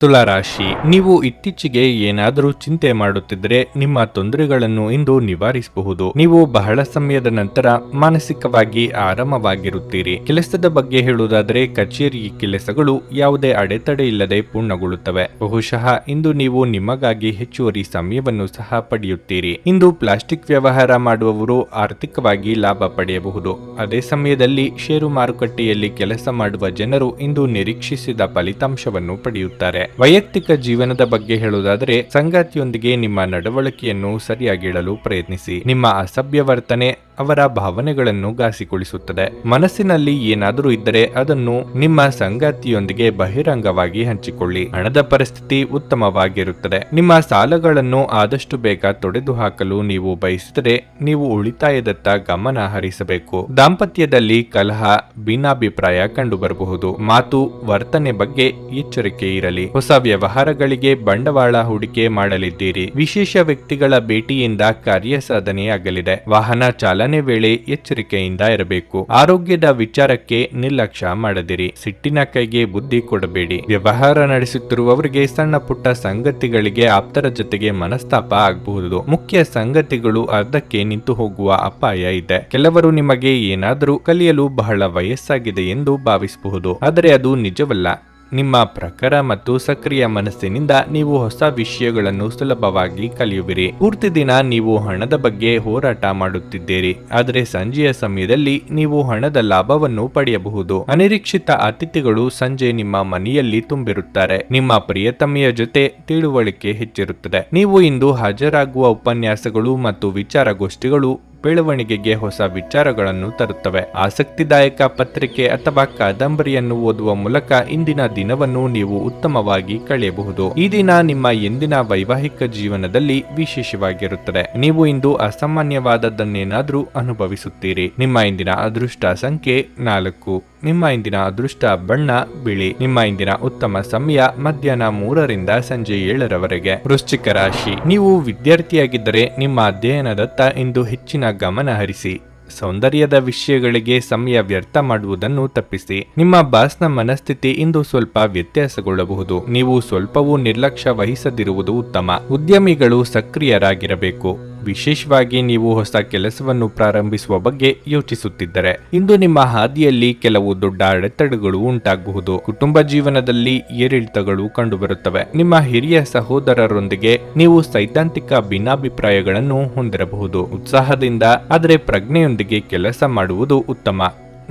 ತುಲಾರಾಶಿ, ನೀವು ಇತ್ತೀಚೆಗೆ ಏನಾದರೂ ಚಿಂತೆ ಮಾಡುತ್ತಿದ್ದರೆ ನಿಮ್ಮ ತೊಂದರೆಗಳನ್ನು ಇಂದು ನಿವಾರಿಸಬಹುದು. ನೀವು ಬಹಳ ಸಮಯದ ನಂತರ ಮಾನಸಿಕವಾಗಿ ಆರಾಮವಾಗಿರುತ್ತೀರಿ. ಕೆಲಸದ ಬಗ್ಗೆ ಹೇಳುವುದಾದರೆ ಕಚೇರಿ ಕೆಲಸಗಳು ಯಾವುದೇ ಅಡೆತಡೆ ಇಲ್ಲದೆ ಪೂರ್ಣಗೊಳ್ಳುತ್ತವೆ. ಬಹುಶಃ ಇಂದು ನೀವು ನಿಮಗಾಗಿ ಹೆಚ್ಚುವರಿ ಸಮಯವನ್ನು ಸಹ ಪಡೆಯುತ್ತೀರಿ. ಇಂದು ಪ್ಲಾಸ್ಟಿಕ್ ವ್ಯವಹಾರ ಮಾಡುವವರು ಆರ್ಥಿಕವಾಗಿ ಲಾಭ ಪಡೆಯಬಹುದು. ಅದೇ ಸಮಯದಲ್ಲಿ ಷೇರು ಮಾರುಕಟ್ಟೆಯಲ್ಲಿ ಕೆಲಸ ಮಾಡುವ ಜನರು ಇಂದು ನಿರೀಕ್ಷಿಸಿದ ಫಲಿತಾಂಶವನ್ನು ಪಡೆಯುತ್ತಾರೆ. ವೈಯಕ್ತಿಕ ಜೀವನದ ಬಗ್ಗೆ ಹೇಳುವುದಾದರೆ ಸಂಗಾತಿಯೊಂದಿಗೆ ನಿಮ್ಮ ನಡವಳಿಕೆಯನ್ನು ಸರಿಯಾಗಿಡಲು ಪ್ರಯತ್ನಿಸಿ. ನಿಮ್ಮ ಅಸಭ್ಯ ವರ್ತನೆ ಅವರ ಭಾವನೆಗಳನ್ನು ಘಾಸಿಗೊಳಿಸುತ್ತದೆ. ಮನಸ್ಸಿನಲ್ಲಿ ಏನಾದರೂ ಇದ್ದರೆ ಅದನ್ನು ನಿಮ್ಮ ಸಂಗಾತಿಯೊಂದಿಗೆ ಬಹಿರಂಗವಾಗಿ ಹಂಚಿಕೊಳ್ಳಿ. ಹಣದ ಪರಿಸ್ಥಿತಿ ಉತ್ತಮವಾಗಿರುತ್ತದೆ. ನಿಮ್ಮ ಸಾಲಗಳನ್ನು ಆದಷ್ಟು ಬೇಗ ತೊಡೆದು ಹಾಕಲು ನೀವು ಬಯಸಿದರೆ ನೀವು ಉಳಿತಾಯದತ್ತ ಗಮನ ಹರಿಸಬೇಕು. ದಾಂಪತ್ಯದಲ್ಲಿ ಕಲಹ, ಭಿನ್ನಾಭಿಪ್ರಾಯ ಕಂಡುಬರಬಹುದು. ಮಾತು, ವರ್ತನೆ ಬಗ್ಗೆ ಎಚ್ಚರಿಕೆ ಇರಲಿ. ಹೊಸ ವ್ಯವಹಾರಗಳಿಗೆ ಬಂಡವಾಳ ಹೂಡಿಕೆ ಮಾಡಲಿದ್ದೀರಿ. ವಿಶೇಷ ವ್ಯಕ್ತಿಗಳ ಭೇಟಿಯಿಂದ ಕಾರ್ಯ ಸಾಧನೆಯಾಗಲಿದೆ. ವಾಹನ ಚಾಲನೆ ವೇಳೆ ಎಚ್ಚರಿಕೆಯಿಂದ ಇರಬೇಕು. ಆರೋಗ್ಯದ ವಿಚಾರಕ್ಕೆ ನಿರ್ಲಕ್ಷ್ಯ ಮಾಡದಿರಿ. ಸಿಟ್ಟಿನ ಕೈಗೆ ಬುದ್ಧಿ ಕೊಡಬೇಡಿ. ವ್ಯವಹಾರ ನಡೆಸುತ್ತಿರುವವರಿಗೆ ಸಣ್ಣ ಪುಟ್ಟ ಸಂಗತಿಗಳಿಗೆ ಆಪ್ತರ ಜೊತೆಗೆ ಮನಸ್ತಾಪ ಆಗಬಹುದು. ಮುಖ್ಯ ಸಂಗತಿಗಳು ಅರ್ಧಕ್ಕೆ ನಿಂತು ಹೋಗುವ ಅಪಾಯ ಇದೆ. ಕೆಲವರು ನಿಮಗೆ ಏನಾದರೂ ಕಲಿಯಲು ಬಹಳ ವಯಸ್ಸಾಗಿದೆ ಎಂದು ಭಾವಿಸಬಹುದು, ಆದರೆ ಅದು ನಿಜವಲ್ಲ. ನಿಮ್ಮ ಪ್ರಖರ ಮತ್ತು ಸಕ್ರಿಯ ಮನಸ್ಸಿನಿಂದ ನೀವು ಹೊಸ ವಿಷಯಗಳನ್ನು ಸುಲಭವಾಗಿ ಕಲಿಯುವಿರಿ. ಪೂರ್ತಿ ದಿನ ನೀವು ಹಣದ ಬಗ್ಗೆ ಹೋರಾಟ ಮಾಡುತ್ತಿದ್ದೀರಿ, ಆದರೆ ಸಂಜೆಯ ಸಮಯದಲ್ಲಿ ನೀವು ಹಣದ ಲಾಭವನ್ನು ಪಡೆಯಬಹುದು. ಅನಿರೀಕ್ಷಿತ ಅತಿಥಿಗಳು ಸಂಜೆ ನಿಮ್ಮ ಮನೆಯಲ್ಲಿ ತುಂಬಿರುತ್ತಾರೆ. ನಿಮ್ಮ ಪ್ರಿಯತಮೆಯ ಜೊತೆ ತಿಳುವಳಿಕೆ ಹೆಚ್ಚಿರುತ್ತದೆ. ನೀವು ಇಂದು ಹಾಜರಾಗುವ ಉಪನ್ಯಾಸಗಳು ಮತ್ತು ವಿಚಾರಗೋಷ್ಠಿಗಳು ಬೆಳವಣಿಗೆಗೆ ಹೊಸ ವಿಚಾರಗಳನ್ನು ತರುತ್ತವೆ. ಆಸಕ್ತಿದಾಯಕ ಪತ್ರಿಕೆ ಅಥವಾ ಕಾದಂಬರಿಯನ್ನು ಓದುವ ಮೂಲಕ ಇಂದಿನ ದಿನವನ್ನು ನೀವು ಉತ್ತಮವಾಗಿ ಕಳೆಯಬಹುದು. ಈ ದಿನ ನಿಮ್ಮ ಎಂದಿನ ವೈವಾಹಿಕ ಜೀವನದಲ್ಲಿ ವಿಶೇಷವಾಗಿರುತ್ತದೆ. ನೀವು ಇಂದು ಅಸಾಮಾನ್ಯವಾದದ್ದನ್ನೇನಾದರೂ ಅನುಭವಿಸುತ್ತೀರಿ. ನಿಮ್ಮ ಇಂದಿನ ಅದೃಷ್ಟ ಸಂಖ್ಯೆ 4. ನಿಮ್ಮ ಇಂದಿನ ಅದೃಷ್ಟ ಬಣ್ಣ ಬಿಳಿ. ನಿಮ್ಮ ಇಂದಿನ ಉತ್ತಮ ಸಮಯ ಮಧ್ಯಾಹ್ನ 3 ರಿಂದ ಸಂಜೆ 7ರವರೆಗೆ. ವೃಶ್ಚಿಕ ರಾಶಿ, ನೀವು ವಿದ್ಯಾರ್ಥಿಯಾಗಿದ್ದರೆ ನಿಮ್ಮ ಅಧ್ಯಯನದತ್ತ ಇಂದು ಹೆಚ್ಚಿನ ಗಮನ ಹರಿಸಿ. ಸೌಂದರ್ಯದ ವಿಷಯಗಳಿಗೆ ಸಮಯ ವ್ಯರ್ಥ ಮಾಡುವುದನ್ನು ತಪ್ಪಿಸಿ. ನಿಮ್ಮ ಬಾಸ್ನ ಮನಸ್ಥಿತಿ ಇಂದು ಸ್ವಲ್ಪ ವ್ಯತ್ಯಾಸಗೊಳ್ಳಬಹುದು. ನೀವು ಸ್ವಲ್ಪವೂ ನಿರ್ಲಕ್ಷ್ಯ ವಹಿಸದಿರುವುದು ಉತ್ತಮ. ಉದ್ಯಮಿಗಳು ಸಕ್ರಿಯರಾಗಿರಬೇಕು. ವಿಶೇಷವಾಗಿ ನೀವು ಹೊಸ ಕೆಲಸವನ್ನು ಪ್ರಾರಂಭಿಸುವ ಬಗ್ಗೆ ಯೋಚಿಸುತ್ತಿದ್ದರೆ ಇಂದು ನಿಮ್ಮ ಹಾದಿಯಲ್ಲಿ ಕೆಲವು ದೊಡ್ಡ ಅಡೆತಡೆಗಳು ಉಂಟಾಗಬಹುದು. ಕುಟುಂಬ ಜೀವನದಲ್ಲಿ ಏರಿಳಿತಗಳು ಕಂಡುಬರುತ್ತವೆ. ನಿಮ್ಮ ಹಿರಿಯ ಸಹೋದರರೊಂದಿಗೆ ನೀವು ಸೈದ್ಧಾಂತಿಕ ಭಿನ್ನಾಭಿಪ್ರಾಯಗಳನ್ನು ಹೊಂದಿರಬಹುದು. ಉತ್ಸಾಹದಿಂದ ಆದರೆ ಪ್ರಜ್ಞೆಯೊಂದಿಗೆ ಕೆಲಸ ಮಾಡುವುದು ಉತ್ತಮ.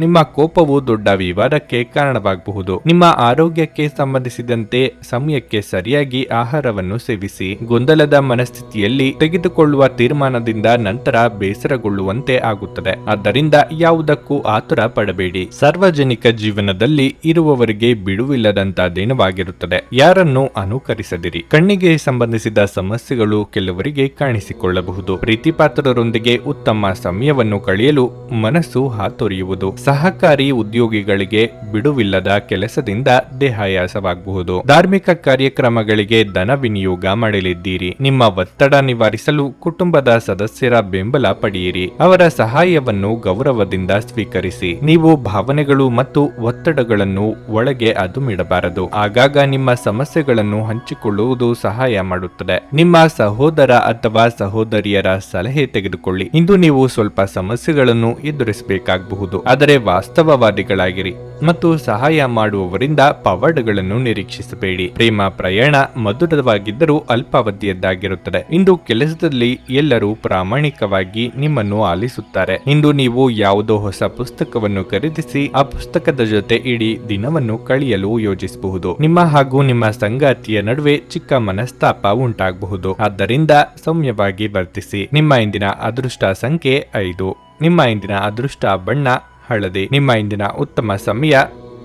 ನಿಮ್ಮ ಕೋಪವು ದೊಡ್ಡ ವಿವಾದಕ್ಕೆ ಕಾರಣವಾಗಬಹುದು. ನಿಮ್ಮ ಆರೋಗ್ಯಕ್ಕೆ ಸಂಬಂಧಿಸಿದಂತೆ ಸಮಯಕ್ಕೆ ಸರಿಯಾಗಿ ಆಹಾರವನ್ನು ಸೇವಿಸಿ. ಗೊಂದಲದ ಮನಸ್ಥಿತಿಯಲ್ಲಿ ತೆಗೆದುಕೊಳ್ಳುವ ತೀರ್ಮಾನದಿಂದ ನಂತರ ಬೇಸರಗೊಳ್ಳುವಂತೆ ಆಗುತ್ತದೆ. ಆದ್ದರಿಂದ ಯಾವುದಕ್ಕೂ ಆತುರ ಪಡಬೇಡಿ. ಸಾರ್ವಜನಿಕ ಜೀವನದಲ್ಲಿ ಇರುವವರಿಗೆ ಬಿಡುವಿಲ್ಲದಂತ ದಿನವಾಗಿರುತ್ತದೆ. ಯಾರನ್ನು ಅನುಕರಿಸದಿರಿ. ಕಣ್ಣಿಗೆ ಸಂಬಂಧಿಸಿದ ಸಮಸ್ಯೆಗಳು ಕೆಲವರಿಗೆ ಕಾಣಿಸಿಕೊಳ್ಳಬಹುದು. ಪ್ರೀತಿಪಾತ್ರರೊಂದಿಗೆ ಉತ್ತಮ ಸಮಯವನ್ನು ಕಳೆಯಲು ಮನಸ್ಸು ಹಾತೊರೆಯುವುದು. ಸಹಕಾರಿ ಉದ್ಯೋಗಿಗಳಿಗೆ ಬಿಡುವಿಲ್ಲದ ಕೆಲಸದಿಂದ ದೇಹಾಯಾಸವಾಗಬಹುದು. ಧಾರ್ಮಿಕ ಕಾರ್ಯಕ್ರಮಗಳಿಗೆ ಧನ ವಿನಿಯೋಗ ಮಾಡಲಿದ್ದೀರಿ. ನಿಮ್ಮ ಒತ್ತಡ ನಿವಾರಿಸಲು ಕುಟುಂಬದ ಸದಸ್ಯರ ಬೆಂಬಲ ಪಡೆಯಿರಿ. ಅವರ ಸಹಾಯವನ್ನು ಗೌರವದಿಂದ ಸ್ವೀಕರಿಸಿ. ನೀವು ಭಾವನೆಗಳು ಮತ್ತು ಒತ್ತಡಗಳನ್ನು ಒಳಗೆ ಅದುಮಿಡಬಾರದು. ಆಗಾಗ ನಿಮ್ಮ ಸಮಸ್ಯೆಗಳನ್ನು ಹಂಚಿಕೊಳ್ಳುವುದು ಸಹಾಯ ಮಾಡುತ್ತದೆ. ನಿಮ್ಮ ಸಹೋದರ ಅಥವಾ ಸಹೋದರಿಯರ ಸಲಹೆ ತೆಗೆದುಕೊಳ್ಳಿ. ಇಂದು ನೀವು ಸ್ವಲ್ಪ ಸಮಸ್ಯೆಗಳನ್ನು ಎದುರಿಸಬೇಕಾಗಬಹುದು, ಆದರೆ ವಾಸ್ತವವಾದಿಗಳಾಗಿರಿ ಮತ್ತು ಸಹಾಯ ಮಾಡುವವರಿಂದ ಪವಾಡಗಳನ್ನು ನಿರೀಕ್ಷಿಸಬೇಡಿ. ಪ್ರೇಮ ಪ್ರಯಾಣ ಮಧುರವಾಗಿದ್ದರೂ ಅಲ್ಪಾವಧಿಯದ್ದಾಗಿರುತ್ತದೆ. ಇಂದು ಕೆಲಸದಲ್ಲಿ ಎಲ್ಲರೂ ಪ್ರಾಮಾಣಿಕವಾಗಿ ನಿಮ್ಮನ್ನು ಆಲಿಸುತ್ತಾರೆ. ಇಂದು ನೀವು ಯಾವುದೋ ಹೊಸ ಪುಸ್ತಕವನ್ನು ಖರೀದಿಸಿ ಆ ಪುಸ್ತಕದ ಜೊತೆ ಇಡೀ ದಿನವನ್ನು ಕಳೆಯಲು ಯೋಜಿಸಬಹುದು. ನಿಮ್ಮ ಹಾಗೂ ನಿಮ್ಮ ಸಂಗಾತಿಯ ನಡುವೆ ಚಿಕ್ಕ ಮನಸ್ತಾಪ ಉಂಟಾಗಬಹುದು. ಆದ್ದರಿಂದ ಸೌಮ್ಯವಾಗಿ ವರ್ತಿಸಿ. ನಿಮ್ಮ ಇಂದಿನ ಅದೃಷ್ಟ ಸಂಖ್ಯೆ 5. ನಿಮ್ಮ ಇಂದಿನ ಅದೃಷ್ಟ ಬಣ್ಣ ಹಳದಿ. ನಿಮ್ಮ ಇಂದಿನ ಉತ್ತಮ ಸಮಯ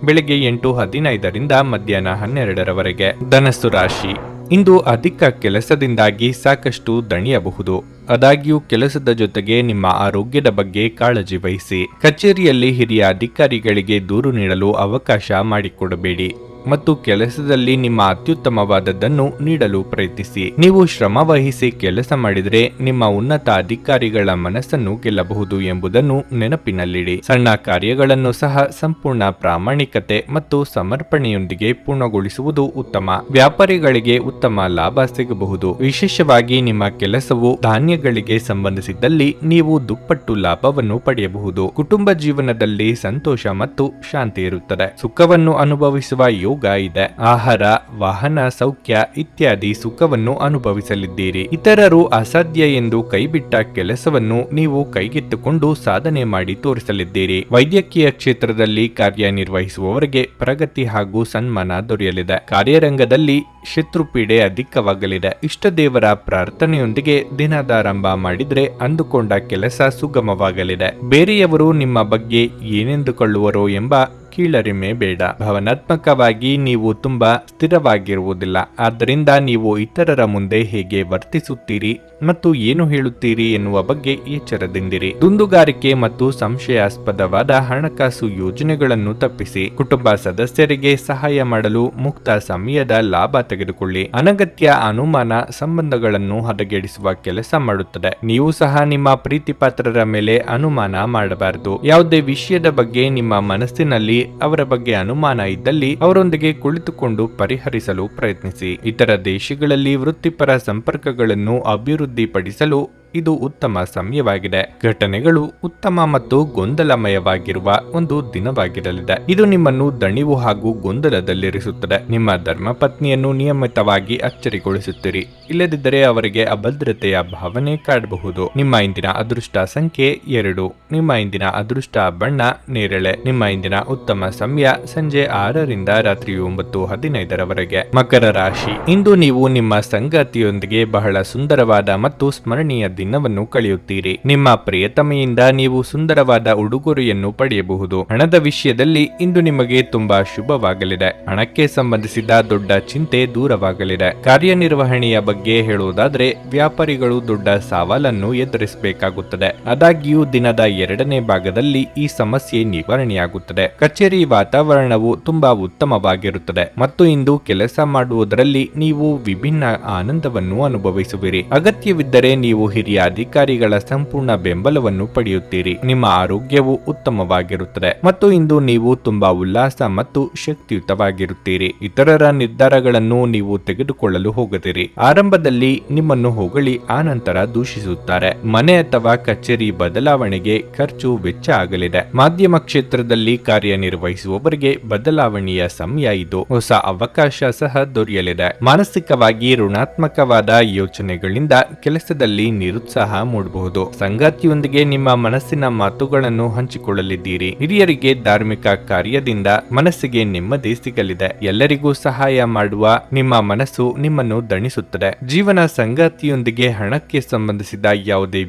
ಬೆಳಗ್ಗೆ 8:15 ಮಧ್ಯಾಹ್ನ 12ರವರೆಗೆ. ಧನಸ್ಸು ರಾಶಿ. ಇಂದು ಅಧಿಕ ಕೆಲಸದಿಂದಾಗಿ ಸಾಕಷ್ಟು ದಣಿಯಬಹುದು. ಆದಾಗ್ಯೂ ಕೆಲಸದ ಜೊತೆಗೆ ನಿಮ್ಮ ಆರೋಗ್ಯದ ಬಗ್ಗೆ ಕಾಳಜಿ ವಹಿಸಿ. ಕಚೇರಿಯಲ್ಲಿ ಹಿರಿಯ ಅಧಿಕಾರಿಗಳಿಗೆ ದೂರು ನೀಡಲು ಅವಕಾಶ ಮಾಡಿಕೊಡಬೇಡಿ ಮತ್ತು ಕೆಲಸದಲ್ಲಿ ನಿಮ್ಮ ಅತ್ಯುತ್ತಮವಾದದ್ದನ್ನು ನೀಡಲು ಪ್ರಯತ್ನಿಸಿ. ನೀವು ಶ್ರಮ ವಹಿಸಿ ಕೆಲಸ ಮಾಡಿದರೆ ನಿಮ್ಮ ಉನ್ನತ ಅಧಿಕಾರಿಗಳ ಮನಸ್ಸನ್ನು ಗೆಲ್ಲಬಹುದು ಎಂಬುದನ್ನು ನೆನಪಿನಲ್ಲಿಡಿ. ಸಣ್ಣ ಕಾರ್ಯಗಳನ್ನು ಸಹ ಸಂಪೂರ್ಣ ಪ್ರಾಮಾಣಿಕತೆ ಮತ್ತು ಸಮರ್ಪಣೆಯೊಂದಿಗೆ ಪೂರ್ಣಗೊಳಿಸುವುದು ಉತ್ತಮ. ವ್ಯಾಪಾರಿಗಳಿಗೆ ಉತ್ತಮ ಲಾಭ ಸಿಗಬಹುದು. ವಿಶೇಷವಾಗಿ ನಿಮ್ಮ ಕೆಲಸವು ಧಾನ್ಯಗಳಿಗೆ ಸಂಬಂಧಿಸಿದ್ದಲ್ಲಿ ನೀವು ದುಪ್ಪಟ್ಟು ಲಾಭವನ್ನು ಪಡೆಯಬಹುದು. ಕುಟುಂಬ ಜೀವನದಲ್ಲಿ ಸಂತೋಷ ಮತ್ತು ಶಾಂತಿ ಇರುತ್ತದೆ. ಸುಖವನ್ನು ಅನುಭವಿಸುವ ಯೋಗ ಇದೆ. ಆಹಾರ, ವಾಹನ ಸೌಖ್ಯ ಇತ್ಯಾದಿ ಸುಖವನ್ನು ಅನುಭವಿಸಲಿದ್ದೀರಿ. ಇತರರು ಅಸಾಧ್ಯ ಎಂದು ಕೈಬಿಟ್ಟ ಕೆಲಸವನ್ನು ನೀವು ಕೈಗೆತ್ತಿಕೊಂಡು ಸಾಧನೆ ಮಾಡಿ ತೋರಿಸಲಿದ್ದೀರಿ. ವೈದ್ಯಕೀಯ ಕ್ಷೇತ್ರದಲ್ಲಿ ಕಾರ್ಯನಿರ್ವಹಿಸುವವರಿಗೆ ಪ್ರಗತಿ ಹಾಗೂ ಸನ್ಮಾನ ದೊರೆಯಲಿದೆ. ಕಾರ್ಯರಂಗದಲ್ಲಿ ಶತ್ರುಪೀಡೆ ಅಧಿಕವಾಗಲಿದೆ. ಇಷ್ಟ ದೇವರ ಪ್ರಾರ್ಥನೆಯೊಂದಿಗೆ ದಿನದಾರಂಭ ಮಾಡಿದ್ರೆ ಅಂದುಕೊಂಡ ಕೆಲಸ ಸುಗಮವಾಗಲಿದೆ. ಬೇರೆಯವರು ನಿಮ್ಮ ಬಗ್ಗೆ ಏನೆಂದುಕೊಳ್ಳುವರೋ ಎಂಬ ಕೀಳರಿಮೆ ಬೇಡ. ಭಾವನಾತ್ಮಕವಾಗಿ ನೀವು ತುಂಬಾ ಸ್ಥಿರವಾಗಿರುವುದಿಲ್ಲ. ಆದ್ದರಿಂದ ನೀವು ಇತರರ ಮುಂದೆ ಹೇಗೆ ವರ್ತಿಸುತ್ತೀರಿ ಮತ್ತು ಏನು ಹೇಳುತ್ತೀರಿ ಎನ್ನುವ ಬಗ್ಗೆ ಎಚ್ಚರದಿಂದಿರಿ. ದುಂದುಗಾರಿಕೆ ಮತ್ತು ಸಂಶಯಾಸ್ಪದವಾದ ಹಣಕಾಸು ಯೋಜನೆಗಳನ್ನು ತಪ್ಪಿಸಿ. ಕುಟುಂಬ ಸದಸ್ಯರಿಗೆ ಸಹಾಯ ಮಾಡಲು ಮುಕ್ತ ಸಮಯದ ಲಾಭ ತೆಗೆದುಕೊಳ್ಳಿ. ಅನಗತ್ಯ ಅನುಮಾನ ಸಂಬಂಧಗಳನ್ನು ಹದಗೆಡಿಸುವ ಕೆಲಸ ಮಾಡುತ್ತದೆ. ನೀವು ಸಹ ನಿಮ್ಮ ಪ್ರೀತಿ ಪಾತ್ರರ ಮೇಲೆ ಅನುಮಾನ ಮಾಡಬಾರದು. ಯಾವುದೇ ವಿಷಯದ ಬಗ್ಗೆ ನಿಮ್ಮ ಮನಸ್ಸಿನಲ್ಲಿ ಅವರ ಬಗ್ಗೆ ಅನುಮಾನ ಇದ್ದಲ್ಲಿ ಅವರೊಂದಿಗೆ ಕುಳಿತುಕೊಂಡು ಪರಿಹರಿಸಲು ಪ್ರಯತ್ನಿಸಿ. ಇತರ ದೇಶಗಳಲ್ಲಿ ವೃತ್ತಿಪರ ಸಂಪರ್ಕಗಳನ್ನು ಅಭಿವೃದ್ಧಿಪಡಿಸಲು ಇದು ಉತ್ತಮ ಸಮಯವಾಗಿದೆ. ಘಟನೆಗಳು ಉತ್ತಮ ಮತ್ತು ಗೊಂದಲಮಯವಾಗಿರುವ ಒಂದು ದಿನವಾಗಿರಲಿದೆ. ಇದು ನಿಮ್ಮನ್ನು ದಣಿವು ಹಾಗೂ ಗೊಂದಲದಲ್ಲಿರಿಸುತ್ತದೆ. ನಿಮ್ಮ ಧರ್ಮಪತ್ನಿಯನ್ನು ನಿಯಮಿತವಾಗಿ ಅಚ್ಚರಿಗೊಳಿಸುತ್ತೀರಿ. ಇಲ್ಲದಿದ್ದರೆ ಅವರಿಗೆ ಅಭದ್ರತೆಯ ಭಾವನೆ ಕಾಡಬಹುದು. ನಿಮ್ಮ ಇಂದಿನ ಅದೃಷ್ಟ ಸಂಖ್ಯೆ 2. ನಿಮ್ಮ ಇಂದಿನ ಅದೃಷ್ಟ ಬಣ್ಣ ನೇರಳೆ. ನಿಮ್ಮ ಇಂದಿನ ಉತ್ತಮ ಸಮಯ ಸಂಜೆ 6ರಿಂದ ರಾತ್ರಿ 9:15ರವರೆಗೆ. ಮಕರ ರಾಶಿ. ಇಂದು ನೀವು ನಿಮ್ಮ ಸಂಗಾತಿಯೊಂದಿಗೆ ಬಹಳ ಸುಂದರವಾದ ಮತ್ತು ಸ್ಮರಣೀಯ ದಿನವನ್ನು ಕಳೆಯುತ್ತೀರಿ. ನಿಮ್ಮ ಪ್ರಿಯತಮೆಯಿಂದ ನೀವು ಸುಂದರವಾದ ಉಡುಗೊರೆಯನ್ನು ಪಡೆಯಬಹುದು. ಹಣದ ವಿಷಯದಲ್ಲಿ ಇಂದು ನಿಮಗೆ ತುಂಬಾ ಶುಭವಾಗಲಿದೆ. ಹಣಕ್ಕೆ ಸಂಬಂಧಿಸಿದ ದೊಡ್ಡ ಚಿಂತೆ ದೂರವಾಗಲಿದೆ. ಕಾರ್ಯನಿರ್ವಹಣೆಯ ಬಗ್ಗೆ ಹೇಳುವುದಾದರೆ ವ್ಯಾಪಾರಿಗಳು ದೊಡ್ಡ ಸವಾಲನ್ನು ಎದುರಿಸಬೇಕಾಗುತ್ತದೆ. ಆದಾಗ್ಯೂ ದಿನದ 2ನೇ ಭಾಗದಲ್ಲಿ ಈ ಸಮಸ್ಯೆ ನಿವಾರಣೆಯಾಗುತ್ತದೆ. ಕಚೇರಿ ವಾತಾವರಣವು ತುಂಬಾ ಉತ್ತಮವಾಗಿರುತ್ತದೆ ಮತ್ತು ಇಂದು ಕೆಲಸ ಮಾಡುವುದರಲ್ಲಿ ನೀವು ವಿಭಿನ್ನ ಆನಂದವನ್ನು ಅನುಭವಿಸುವಿರಿ. ಅಗತ್ಯವಿದ್ದರೆ ನೀವು ಹಿರಿಯ ಅಧಿಕಾರಿಗಳ ಸಂಪೂರ್ಣ ಬೆಂಬಲವನ್ನು ಪಡೆಯುತ್ತೀರಿ. ನಿಮ್ಮ ಆರೋಗ್ಯವು ಉತ್ತಮವಾಗಿರುತ್ತದೆ ಮತ್ತು ಇಂದು ನೀವು ತುಂಬಾ ಉಲ್ಲಾಸ ಮತ್ತು ಶಕ್ತಿಯುತವಾಗಿರುತ್ತೀರಿ. ಇತರರ ನಿರ್ಧಾರಗಳನ್ನು ನೀವು ತೆಗೆದುಕೊಳ್ಳಲು ಹೋಗದಿರಿ. ಆರಂಭದಲ್ಲಿ ನಿಮ್ಮನ್ನು ಹೊಗಳಿ ಆನಂತರ ದೂಷಿಸುತ್ತಾರೆ. ಮನೆ ಅಥವಾ ಕಚೇರಿ ಬದಲಾವಣೆಗೆ ಖರ್ಚು ವೆಚ್ಚ ಆಗಲಿದೆ. ಮಾಧ್ಯಮ ಕ್ಷೇತ್ರದಲ್ಲಿ ಕಾರ್ಯನಿರ್ವಹಿಸುವವರಿಗೆ ಬದಲಾವಣೆಯ ಸಮಯ ಇದು. ಹೊಸ ಅವಕಾಶ ಸಹ ದೊರೆಯಲಿದೆ. ಮಾನಸಿಕವಾಗಿ ಋಣಾತ್ಮಕವಾದ ಯೋಚನೆಗಳಿಂದ ಕೆಲಸದಲ್ಲಿ ನಿರುತ್ಸಾಹ ಮೂಡಬಹುದು. ಸಂಗಾತಿಯೊಂದಿಗೆ ನಿಮ್ಮ ಮನಸ್ಸಿನ ಮಾತುಗಳನ್ನು ಹಂಚಿಕೊಳ್ಳಲಿದ್ದೀರಿ. ಹಿರಿಯರಿಗೆ ಧಾರ್ಮಿಕ ಕಾರ್ಯದಿಂದ ಮನಸ್ಸಿಗೆ ನೆಮ್ಮದಿ ಸಿಗಲಿದೆ. ಎಲ್ಲರಿಗೂ ಸಹಾಯ ಮಾಡುವ ನಿಮ್ಮ ಮನಸ್ಸು ನಿಮ್ಮನ್ನು ದಣಿಸುತ್ತದೆ. ಜೀವನ ಸಂಗಾತಿಯೊಂದಿಗೆ ಹಣಕ್ಕೆ ಸಂಬಂಧಿಸಿದ ಯಾವುದೇ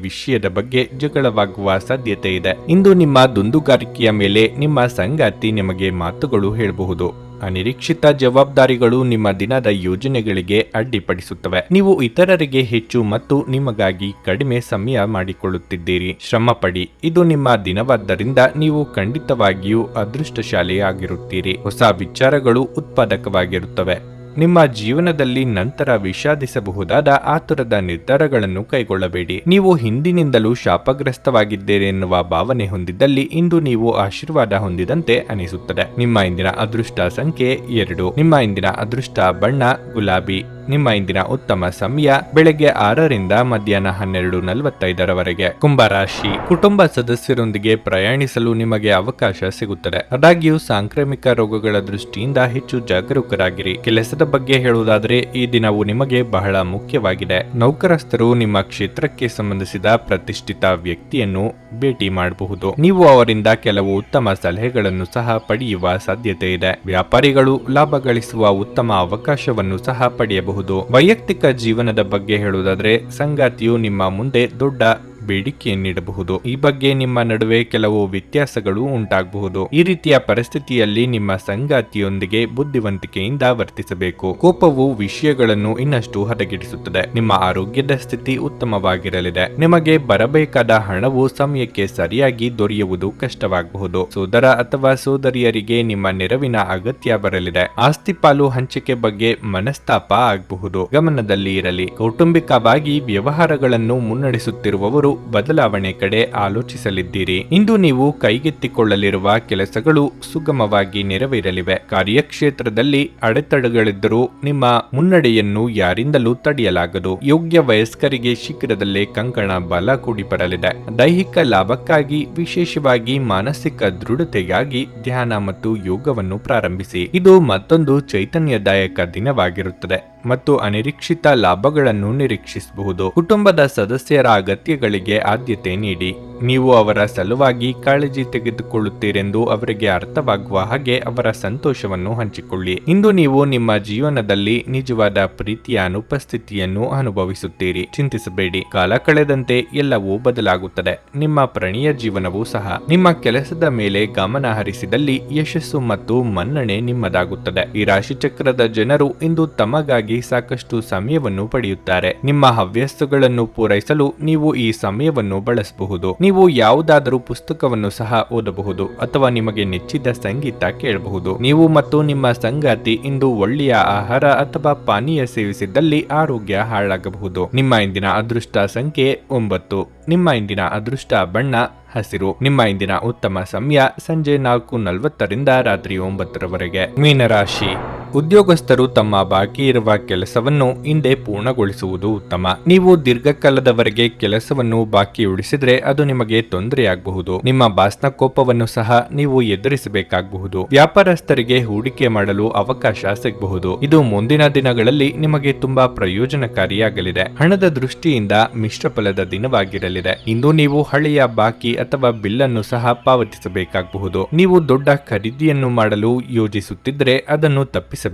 ವಿಷಯದ ಬಗ್ಗೆ ಜಗಳವಾಗುವ ಸಾಧ್ಯತೆ ಇದೆ. ಇಂದು ನಿಮ್ಮ ದುಂದುಗಾರಿಕೆಯ ಮೇಲೆ ನಿಮ್ಮ ಸಂಗಾತಿ ನಿಮಗೆ ಮಾತುಗಳು ಹೇಳಬಹುದು. ಅನಿರೀಕ್ಷಿತ ಜವಾಬ್ದಾರಿಗಳು ನಿಮ್ಮ ದಿನದ ಯೋಜನೆಗಳಿಗೆ ಅಡ್ಡಿಪಡಿಸುತ್ತವೆ. ನೀವು ಇತರರಿಗೆ ಹೆಚ್ಚು ಮತ್ತು ನಿಮಗಾಗಿ ಕಡಿಮೆ ಸಮಯ ಮಾಡಿಕೊಳ್ಳುತ್ತಿದ್ದೀರಿ. ಶ್ರಮ ಪಡಿ, ಇದು ನಿಮ್ಮ ದಿನವಾದ್ದರಿಂದ ನೀವು ಖಂಡಿತವಾಗಿಯೂ ಅದೃಷ್ಟಶಾಲಿಯಾಗಿರುತ್ತೀರಿ. ಹೊಸ ವಿಚಾರಗಳು ಉತ್ಪಾದಕವಾಗಿರುತ್ತವೆ. ನಿಮ್ಮ ಜೀವನದಲ್ಲಿ ನಂತರ ವಿಷಾದಿಸಬಹುದಾದ ಆತುರದ ನಿರ್ಧಾರಗಳನ್ನು ಕೈಗೊಳ್ಳಬೇಡಿ. ನೀವು ಹಿಂದಿನಿಂದಲೂ ಶಾಪಗ್ರಸ್ತವಾಗಿದ್ದೀರಿ ಎನ್ನುವ ಭಾವನೆ ಹೊಂದಿದ್ದಲ್ಲಿ ಇಂದು ನೀವು ಆಶೀರ್ವಾದ ಹೊಂದಿದಂತೆ ಅನಿಸುತ್ತದೆ. ನಿಮ್ಮ ಇಂದಿನ ಅದೃಷ್ಟ ಸಂಖ್ಯೆ 2. ನಿಮ್ಮ ಇಂದಿನ ಅದೃಷ್ಟ ಬಣ್ಣ ಗುಲಾಬಿ. ನಿಮ್ಮ ಇಂದಿನ ಉತ್ತಮ ಸಮಯ ಬೆಳಗ್ಗೆ 6ರಿಂದ ಮಧ್ಯಾಹ್ನ 12:45 ಕುಂಭರಾಶಿ. ಕುಟುಂಬ ಸದಸ್ಯರೊಂದಿಗೆ ಪ್ರಯಾಣಿಸಲು ನಿಮಗೆ ಅವಕಾಶ ಸಿಗುತ್ತದೆ. ಆದಾಗ್ಯೂ ಸಾಂಕ್ರಾಮಿಕ ರೋಗಗಳ ದೃಷ್ಟಿಯಿಂದ ಹೆಚ್ಚು ಜಾಗರೂಕರಾಗಿರಿ. ಕೆಲಸದ ಬಗ್ಗೆ ಹೇಳುವುದಾದರೆ ಈ ದಿನವು ನಿಮಗೆ ಬಹಳ ಮುಖ್ಯವಾಗಿದೆ. ನೌಕರಸ್ಥರು ನಿಮ್ಮ ಕ್ಷೇತ್ರಕ್ಕೆ ಸಂಬಂಧಿಸಿದ ಪ್ರತಿಷ್ಠಿತ ವ್ಯಕ್ತಿಯನ್ನು ಭೇಟಿ ಮಾಡಬಹುದು. ನೀವು ಅವರಿಂದ ಕೆಲವು ಉತ್ತಮ ಸಲಹೆಗಳನ್ನು ಸಹ ಪಡೆಯುವ ಸಾಧ್ಯತೆ ಇದೆ. ವ್ಯಾಪಾರಿಗಳು ಲಾಭ ಗಳಿಸುವ ಉತ್ತಮ ಅವಕಾಶವನ್ನು ಸಹ ಪಡೆಯಬಹುದು. ವೈಯಕ್ತಿಕ ಜೀವನದ ಬಗ್ಗೆ ಹೇಳುವುದಾದರೆ ಸಂಗಾತಿಯು ನಿಮ್ಮ ಮುಂದೆ ದೊಡ್ಡ ಬೇಡಿಕೆಯನ್ನಿಡಬಹುದು. ಈ ಬಗ್ಗೆ ನಿಮ್ಮ ನಡುವೆ ಕೆಲವು ವ್ಯತ್ಯಾಸಗಳು ಉಂಟಾಗಬಹುದು. ಈ ರೀತಿಯ ಪರಿಸ್ಥಿತಿಯಲ್ಲಿ ನಿಮ್ಮ ಸಂಗಾತಿಯೊಂದಿಗೆ ಬುದ್ಧಿವಂತಿಕೆಯಿಂದ ವರ್ತಿಸಬೇಕು. ಕೋಪವು ವಿಷಯಗಳನ್ನು ಇನ್ನಷ್ಟು ಹದಗೆಡಿಸುತ್ತದೆ. ನಿಮ್ಮ ಆರೋಗ್ಯದ ಸ್ಥಿತಿ ಉತ್ತಮವಾಗಿರಲಿದೆ. ನಿಮಗೆ ಬರಬೇಕಾದ ಹಣವು ಸಮಯಕ್ಕೆ ಸರಿಯಾಗಿ ದೊರೆಯುವುದು ಕಷ್ಟವಾಗಬಹುದು. ಸೋದರ ಅಥವಾ ಸೋದರಿಯರಿಗೆ ನಿಮ್ಮ ನೆರವಿನ ಅಗತ್ಯ ಬರಲಿದೆ. ಆಸ್ತಿ ಪಾಲು ಹಂಚಿಕೆ ಬಗ್ಗೆ ಮನಸ್ತಾಪ ಆಗಬಹುದು. ಗಮನದಲ್ಲಿ ಇರಲಿ. ಕೌಟುಂಬಿಕವಾಗಿ ವ್ಯವಹಾರಗಳನ್ನು ಮುನ್ನಡೆಸುತ್ತಿರುವವರು ಬದಲಾವಣೆ ಕಡೆ ಆಲೋಚಿಸಲಿದ್ದೀರಿ. ಇಂದು ನೀವು ಕೈಗೆತ್ತಿಕೊಳ್ಳಲಿರುವ ಕೆಲಸಗಳು ಸುಗಮವಾಗಿ ನೆರವೇರಲಿವೆ. ಕಾರ್ಯಕ್ಷೇತ್ರದಲ್ಲಿ ಅಡೆತಡೆಗಳಿದ್ದರೂ ನಿಮ್ಮ ಮುನ್ನಡೆಯನ್ನು ಯಾರಿಂದಲೂ ತಡೆಯಲಾಗದು. ಯೋಗ್ಯ ವಯಸ್ಕರಿಗೆ ಶೀಘ್ರದಲ್ಲೇ ಕಂಕಣ ಬಲ ಕೂಡಿ ಬರಲಿದೆ. ದೈಹಿಕ ಲಾಭಕ್ಕಾಗಿ ವಿಶೇಷವಾಗಿ ಮಾನಸಿಕ ದೃಢತೆಗಾಗಿ ಧ್ಯಾನ ಮತ್ತು ಯೋಗವನ್ನು ಪ್ರಾರಂಭಿಸಿ. ಇದು ಮತ್ತೊಂದು ಚೈತನ್ಯದಾಯಕ ದಿನವಾಗಿರುತ್ತದೆ ಮತ್ತು ಅನಿರೀಕ್ಷಿತ ಲಾಭಗಳನ್ನು ನಿರೀಕ್ಷಿಸಬಹುದು. ಕುಟುಂಬದ ಸದಸ್ಯರ ಅಗತ್ಯಗಳಿಗೆ ಆದ್ಯತೆ ನೀಡಿ. ನೀವು ಅವರ ಸಲುವಾಗಿ ಕಾಳಜಿ ತೆಗೆದುಕೊಳ್ಳುತ್ತೀರೆಂದು ಅವರಿಗೆ ಅರ್ಥವಾಗುವ ಹಾಗೆ ಅವರ ಸಂತೋಷವನ್ನು ಹಂಚಿಕೊಳ್ಳಿ. ಇಂದು ನೀವು ನಿಮ್ಮ ಜೀವನದಲ್ಲಿ ನಿಜವಾದ ಪ್ರೀತಿಯ ಅನುಪಸ್ಥಿತಿಯನ್ನು ಅನುಭವಿಸುತ್ತೀರಿ. ಚಿಂತಿಸಬೇಡಿ, ಕಾಲ ಕಳೆದಂತೆ ಎಲ್ಲವೂ ಬದಲಾಗುತ್ತದೆ. ನಿಮ್ಮ ಪ್ರಣಯ ಜೀವನವೂ ಸಹ. ನಿಮ್ಮ ಕೆಲಸದ ಮೇಲೆ ಗಮನ ಹರಿಸಿದಲ್ಲಿ ಯಶಸ್ಸು ಮತ್ತು ಮನ್ನಣೆ ನಿಮ್ಮದಾಗುತ್ತದೆ. ಈ ರಾಶಿಚಕ್ರದ ಜನರು ಇಂದು ತಮಗಾಗಿ ಸಾಕಷ್ಟು ಸಮಯವನ್ನು ಪಡೆಯುತ್ತಾರೆ. ನಿಮ್ಮ ಹವ್ಯಾಸಗಳನ್ನು ಪೂರೈಸಲು ನೀವು ಈ ಸಮಯವನ್ನು ಬಳಸಬಹುದು. ನೀವು ಯಾವುದಾದರೂ ಪುಸ್ತಕವನ್ನು ಸಹ ಓದಬಹುದು ಅಥವಾ ನಿಮಗೆ ನೆಚ್ಚಿದ ಸಂಗೀತ ಕೇಳಬಹುದು. ನೀವು ಮತ್ತು ನಿಮ್ಮ ಸಂಗಾತಿ ಇಂದು ಒಳ್ಳೆಯ ಆಹಾರ ಅಥವಾ ಪಾನೀಯ ಸೇವಿಸಿದ್ದಲ್ಲಿ ಆರೋಗ್ಯ ಹಾಳಾಗಬಹುದು. ನಿಮ್ಮ ಇಂದಿನ ಅದೃಷ್ಟ ಸಂಖ್ಯೆ 9. ನಿಮ್ಮ ಇಂದಿನ ಅದೃಷ್ಟ ಬಣ್ಣ ಹಸಿರು. ನಿಮ್ಮ ಇಂದಿನ ಉತ್ತಮ ಸಮಯ ಸಂಜೆ 4:40ರಿಂದ ರಾತ್ರಿ 9:00 ಮೀನರಾಶಿ. ಉದ್ಯೋಗಸ್ಥರು ತಮ್ಮ ಬಾಕಿ ಇರುವ ಕೆಲಸವನ್ನು ಹಿಂದೆ ಪೂರ್ಣಗೊಳಿಸುವುದು ಉತ್ತಮ. ನೀವು ದೀರ್ಘಕಾಲದವರೆಗೆ ಕೆಲಸವನ್ನು ಬಾಕಿ ಉಳಿಸಿದ್ರೆ ಅದು ನಿಮಗೆ ತೊಂದರೆಯಾಗಬಹುದು. ನಿಮ್ಮ ಬಾಸ್ನ ಕೋಪವನ್ನು ಸಹ ನೀವು ಎದುರಿಸಬೇಕಾಗಬಹುದು. ವ್ಯಾಪಾರಸ್ಥರಿಗೆ ಹೂಡಿಕೆ ಮಾಡಲು ಅವಕಾಶ ಸಿಗಬಹುದು. ಇದು ಮುಂದಿನ ದಿನಗಳಲ್ಲಿ ನಿಮಗೆ ತುಂಬಾ ಪ್ರಯೋಜನಕಾರಿಯಾಗಲಿದೆ. ಹಣದ ದೃಷ್ಟಿಯಿಂದ ಮಿಶ್ರ ಫಲದ ದಿನವಾಗಿರಲಿದೆ. ಇಂದು ನೀವು ಹಳೆಯ ಬಾಕಿ ಅಥವಾ ಬಿಲ್ಲನ್ನು ಸಹ ಪಾವತಿಸಬೇಕಾಗಬಹುದು. ನೀವು ದೊಡ್ಡ ಖರೀದಿಯನ್ನು ಮಾಡಲು ಯೋಜಿಸುತ್ತಿದ್ದರೆ ಅದನ್ನು ತಪ್ಪಿಸಬೇಕು.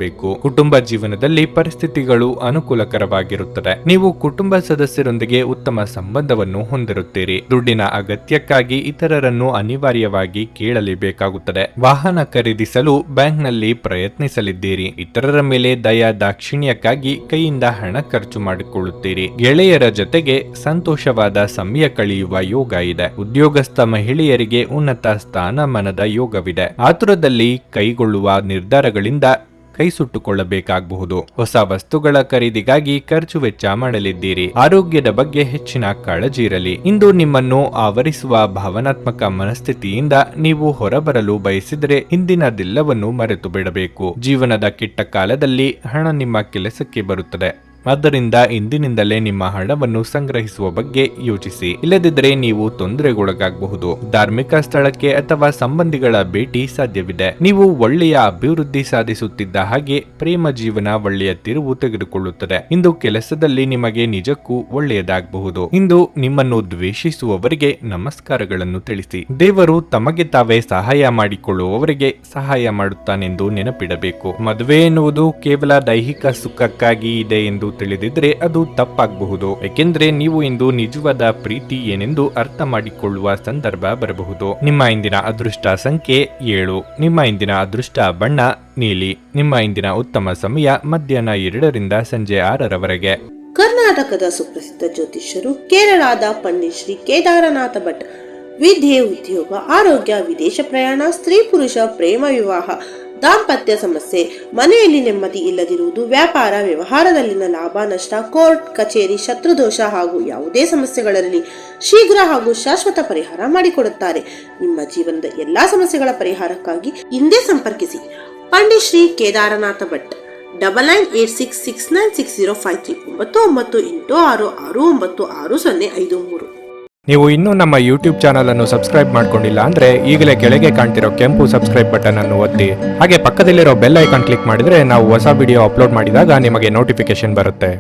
ಕುಟುಂಬ ಜೀವನದಲ್ಲಿ ಪರಿಸ್ಥಿತಿಗಳು ಅನುಕೂಲಕರವಾಗಿರುತ್ತದೆ. ನೀವು ಕುಟುಂಬ ಸದಸ್ಯರೊಂದಿಗೆ ಉತ್ತಮ ಸಂಬಂಧವನ್ನು ಹೊಂದಿರುತ್ತೀರಿ. ದುಡ್ಡಿನ ಅಗತ್ಯಕ್ಕಾಗಿ ಇತರರನ್ನು ಅನಿವಾರ್ಯವಾಗಿ ಕೇಳಲೇಬೇಕಾಗುತ್ತದೆ. ವಾಹನ ಖರೀದಿಸಲು ಬ್ಯಾಂಕ್ನಲ್ಲಿ ಪ್ರಯತ್ನಿಸಲಿದ್ದೀರಿ. ಇತರರ ಮೇಲೆ ದಯಾ ದಾಕ್ಷಿಣ್ಯಕ್ಕಾಗಿ ಕೈಯಿಂದ ಹಣ ಖರ್ಚು ಮಾಡಿಕೊಳ್ಳುತ್ತೀರಿ. ಗೆಳೆಯರ ಜೊತೆಗೆ ಸಂತೋಷವಾದ ಸಮಯ ಕಳೆಯುವ ಯೋಗ ಇದೆ. ಉದ್ಯೋಗಸ್ಥ ಮಹಿಳೆಯರಿಗೆ ಉನ್ನತ ಸ್ಥಾನಮಾನದ ಯೋಗವಿದೆ. ಆತುರದಲ್ಲಿ ಕೈಗೊಳ್ಳುವ ನಿರ್ಧಾರಗಳಿಂದ ಕೈ ಸುಟ್ಟುಕೊಳ್ಳಬೇಕಾಗಬಹುದು. ಹೊಸ ವಸ್ತುಗಳ ಖರೀದಿಗಾಗಿ ಖರ್ಚು ವೆಚ್ಚ ಮಾಡಲಿದ್ದೀರಿ. ಆರೋಗ್ಯದ ಬಗ್ಗೆ ಹೆಚ್ಚಿನ ಕಾಳಜಿ ಇರಲಿ. ಇಂದು ನಿಮ್ಮನ್ನು ಆವರಿಸುವ ಭಾವನಾತ್ಮಕ ಮನಸ್ಥಿತಿಯಿಂದ ನೀವು ಹೊರಬರಲು ಬಯಸಿದರೆ ಹಿಂದಿನದೆಲ್ಲವನ್ನು ಮರೆತು ಬಿಡಬೇಕು. ಜೀವನದ ಕೆಟ್ಟ ಕಾಲದಲ್ಲಿ ಹಣ ನಿಮ್ಮ ಕೆಲಸಕ್ಕೆ ಬರುತ್ತದೆ. ಆದ್ದರಿಂದ ಇಂದಿನಿಂದಲೇ ನಿಮ್ಮ ಹಣವನ್ನು ಸಂಗ್ರಹಿಸುವ ಬಗ್ಗೆ ಯೋಚಿಸಿ. ಇಲ್ಲದಿದ್ದರೆ ನೀವು ತೊಂದರೆಗೊಳಗಾಗಬಹುದು. ಧಾರ್ಮಿಕ ಸ್ಥಳಕ್ಕೆ ಅಥವಾ ಸಂಬಂಧಿಗಳ ಭೇಟಿ ಸಾಧ್ಯವಿದೆ. ನೀವು ಒಳ್ಳೆಯ ಅಭಿವೃದ್ಧಿ ಸಾಧಿಸುತ್ತಿದ್ದ ಹಾಗೆ ಪ್ರೇಮ ಜೀವನ ಒಳ್ಳೆಯ ತಿರುವು ತೆಗೆದುಕೊಳ್ಳುತ್ತದೆ. ಇಂದು ಕೆಲಸದಲ್ಲಿ ನಿಮಗೆ ನಿಜಕ್ಕೂ ಒಳ್ಳೆಯದಾಗಬಹುದು. ಇಂದು ನಿಮ್ಮನ್ನು ದ್ವೇಷಿಸುವವರಿಗೆ ನಮಸ್ಕಾರಗಳನ್ನು ತಿಳಿಸಿ. ದೇವರು ತಮಗೆ ತಾವೇ ಸಹಾಯ ಮಾಡಿಕೊಳ್ಳುವವರಿಗೆ ಸಹಾಯ ಮಾಡುತ್ತಾನೆಂದು ನೆನಪಿಡಬೇಕು. ಮದುವೆ ಎನ್ನುವುದು ಕೇವಲ ದೈಹಿಕ ಸುಖಕ್ಕಾಗಿ ಇದೆ ಎಂದು ತಿಳಿದಿದ್ರೆ ಅದು ತಪ್ಪಾಗಬಹುದು. ಏಕೆಂದ್ರೆ ನೀವು ಇಂದು ನಿಜವಾದ ಪ್ರೀತಿ ಏನೆಂದು ಅರ್ಥ ಮಾಡಿಕೊಳ್ಳುವ ಸಂದರ್ಭ ಬರಬಹುದು. ನಿಮ್ಮ ಇಂದಿನ ಅದೃಷ್ಟ ಸಂಖ್ಯೆ 7. ನಿಮ್ಮ ಇಂದಿನ ಅದೃಷ್ಟ ಬಣ್ಣ ನೀಲಿ. ನಿಮ್ಮ ಇಂದಿನ ಉತ್ತಮ ಸಮಯ ಮಧ್ಯಾಹ್ನ 2ರಿಂದ ಸಂಜೆ 6ರವರೆಗೆ. ಕರ್ನಾಟಕದ ಸುಪ್ರಸಿದ್ಧ ಜ್ಯೋತಿಷ್ಯರು ಕೇರಳದ ಪಂಡಿತ್ ಶ್ರೀ ಕೇದಾರನಾಥ ಭಟ್. ವಿದ್ಯೆ, ಉದ್ಯೋಗ, ಆರೋಗ್ಯ, ವಿದೇಶ ಪ್ರಯಾಣ, ಸ್ತ್ರೀ ಪುರುಷ ಪ್ರೇಮ ವಿವಾಹ, ದಾಂಪತ್ಯ ಸಮಸ್ಯೆ, ಮನೆಯಲ್ಲಿ ನೆಮ್ಮದಿ ಇಲ್ಲದಿರುವುದು, ವ್ಯಾಪಾರ ವ್ಯವಹಾರದಲ್ಲಿನ ಲಾಭ ನಷ್ಟ, ಕೋರ್ಟ್ ಕಚೇರಿ, ಶತ್ರುದೋಷ ಹಾಗೂ ಯಾವುದೇ ಸಮಸ್ಯೆಗಳಲ್ಲಿ ಶೀಘ್ರ ಹಾಗೂ ಶಾಶ್ವತ ಪರಿಹಾರ ಮಾಡಿಕೊಡುತ್ತಾರೆ. ನಿಮ್ಮ ಜೀವನದ ಎಲ್ಲಾ ಸಮಸ್ಯೆಗಳ ಪರಿಹಾರಕ್ಕಾಗಿ ಹಿಂದೆ ಸಂಪರ್ಕಿಸಿ ಪಂಡಿತ್ ಶ್ರೀ ಕೇದಾರನಾಥ ಭಟ್. 9986696053 9986669053. ನೀವು ಇನ್ನೂ ನಮ್ಮ ಯೂಟ್ಯೂಬ್ ಚಾನಲ್ ಅನ್ನು ಸಬ್ಸ್ಕ್ರೈಬ್ ಮಾಡ್ಕೊಂಡಿಲ್ಲ ಅಂದ್ರೆ ಈಗಲೇ ಕೆಳಗೆ ಕಾಣ್ತಿರೋ ಕೆಂಪು ಸಬ್ಸ್ಕ್ರೈಬ್ ಬಟನ್ ಅನ್ನು ಒತ್ತಿ. ಹಾಗೆ ಪಕ್ಕದಲ್ಲಿರೋ ಬೆಲ್ ಐಕಾನ್ ಕ್ಲಿಕ್ ಮಾಡಿದ್ರೆ ನಾವು ಹೊಸ ವಿಡಿಯೋ ಅಪ್ಲೋಡ್ ಮಾಡಿದಾಗ ನಿಮಗೆ ನೋಟಿಫಿಕೇಶನ್ ಬರುತ್ತೆ.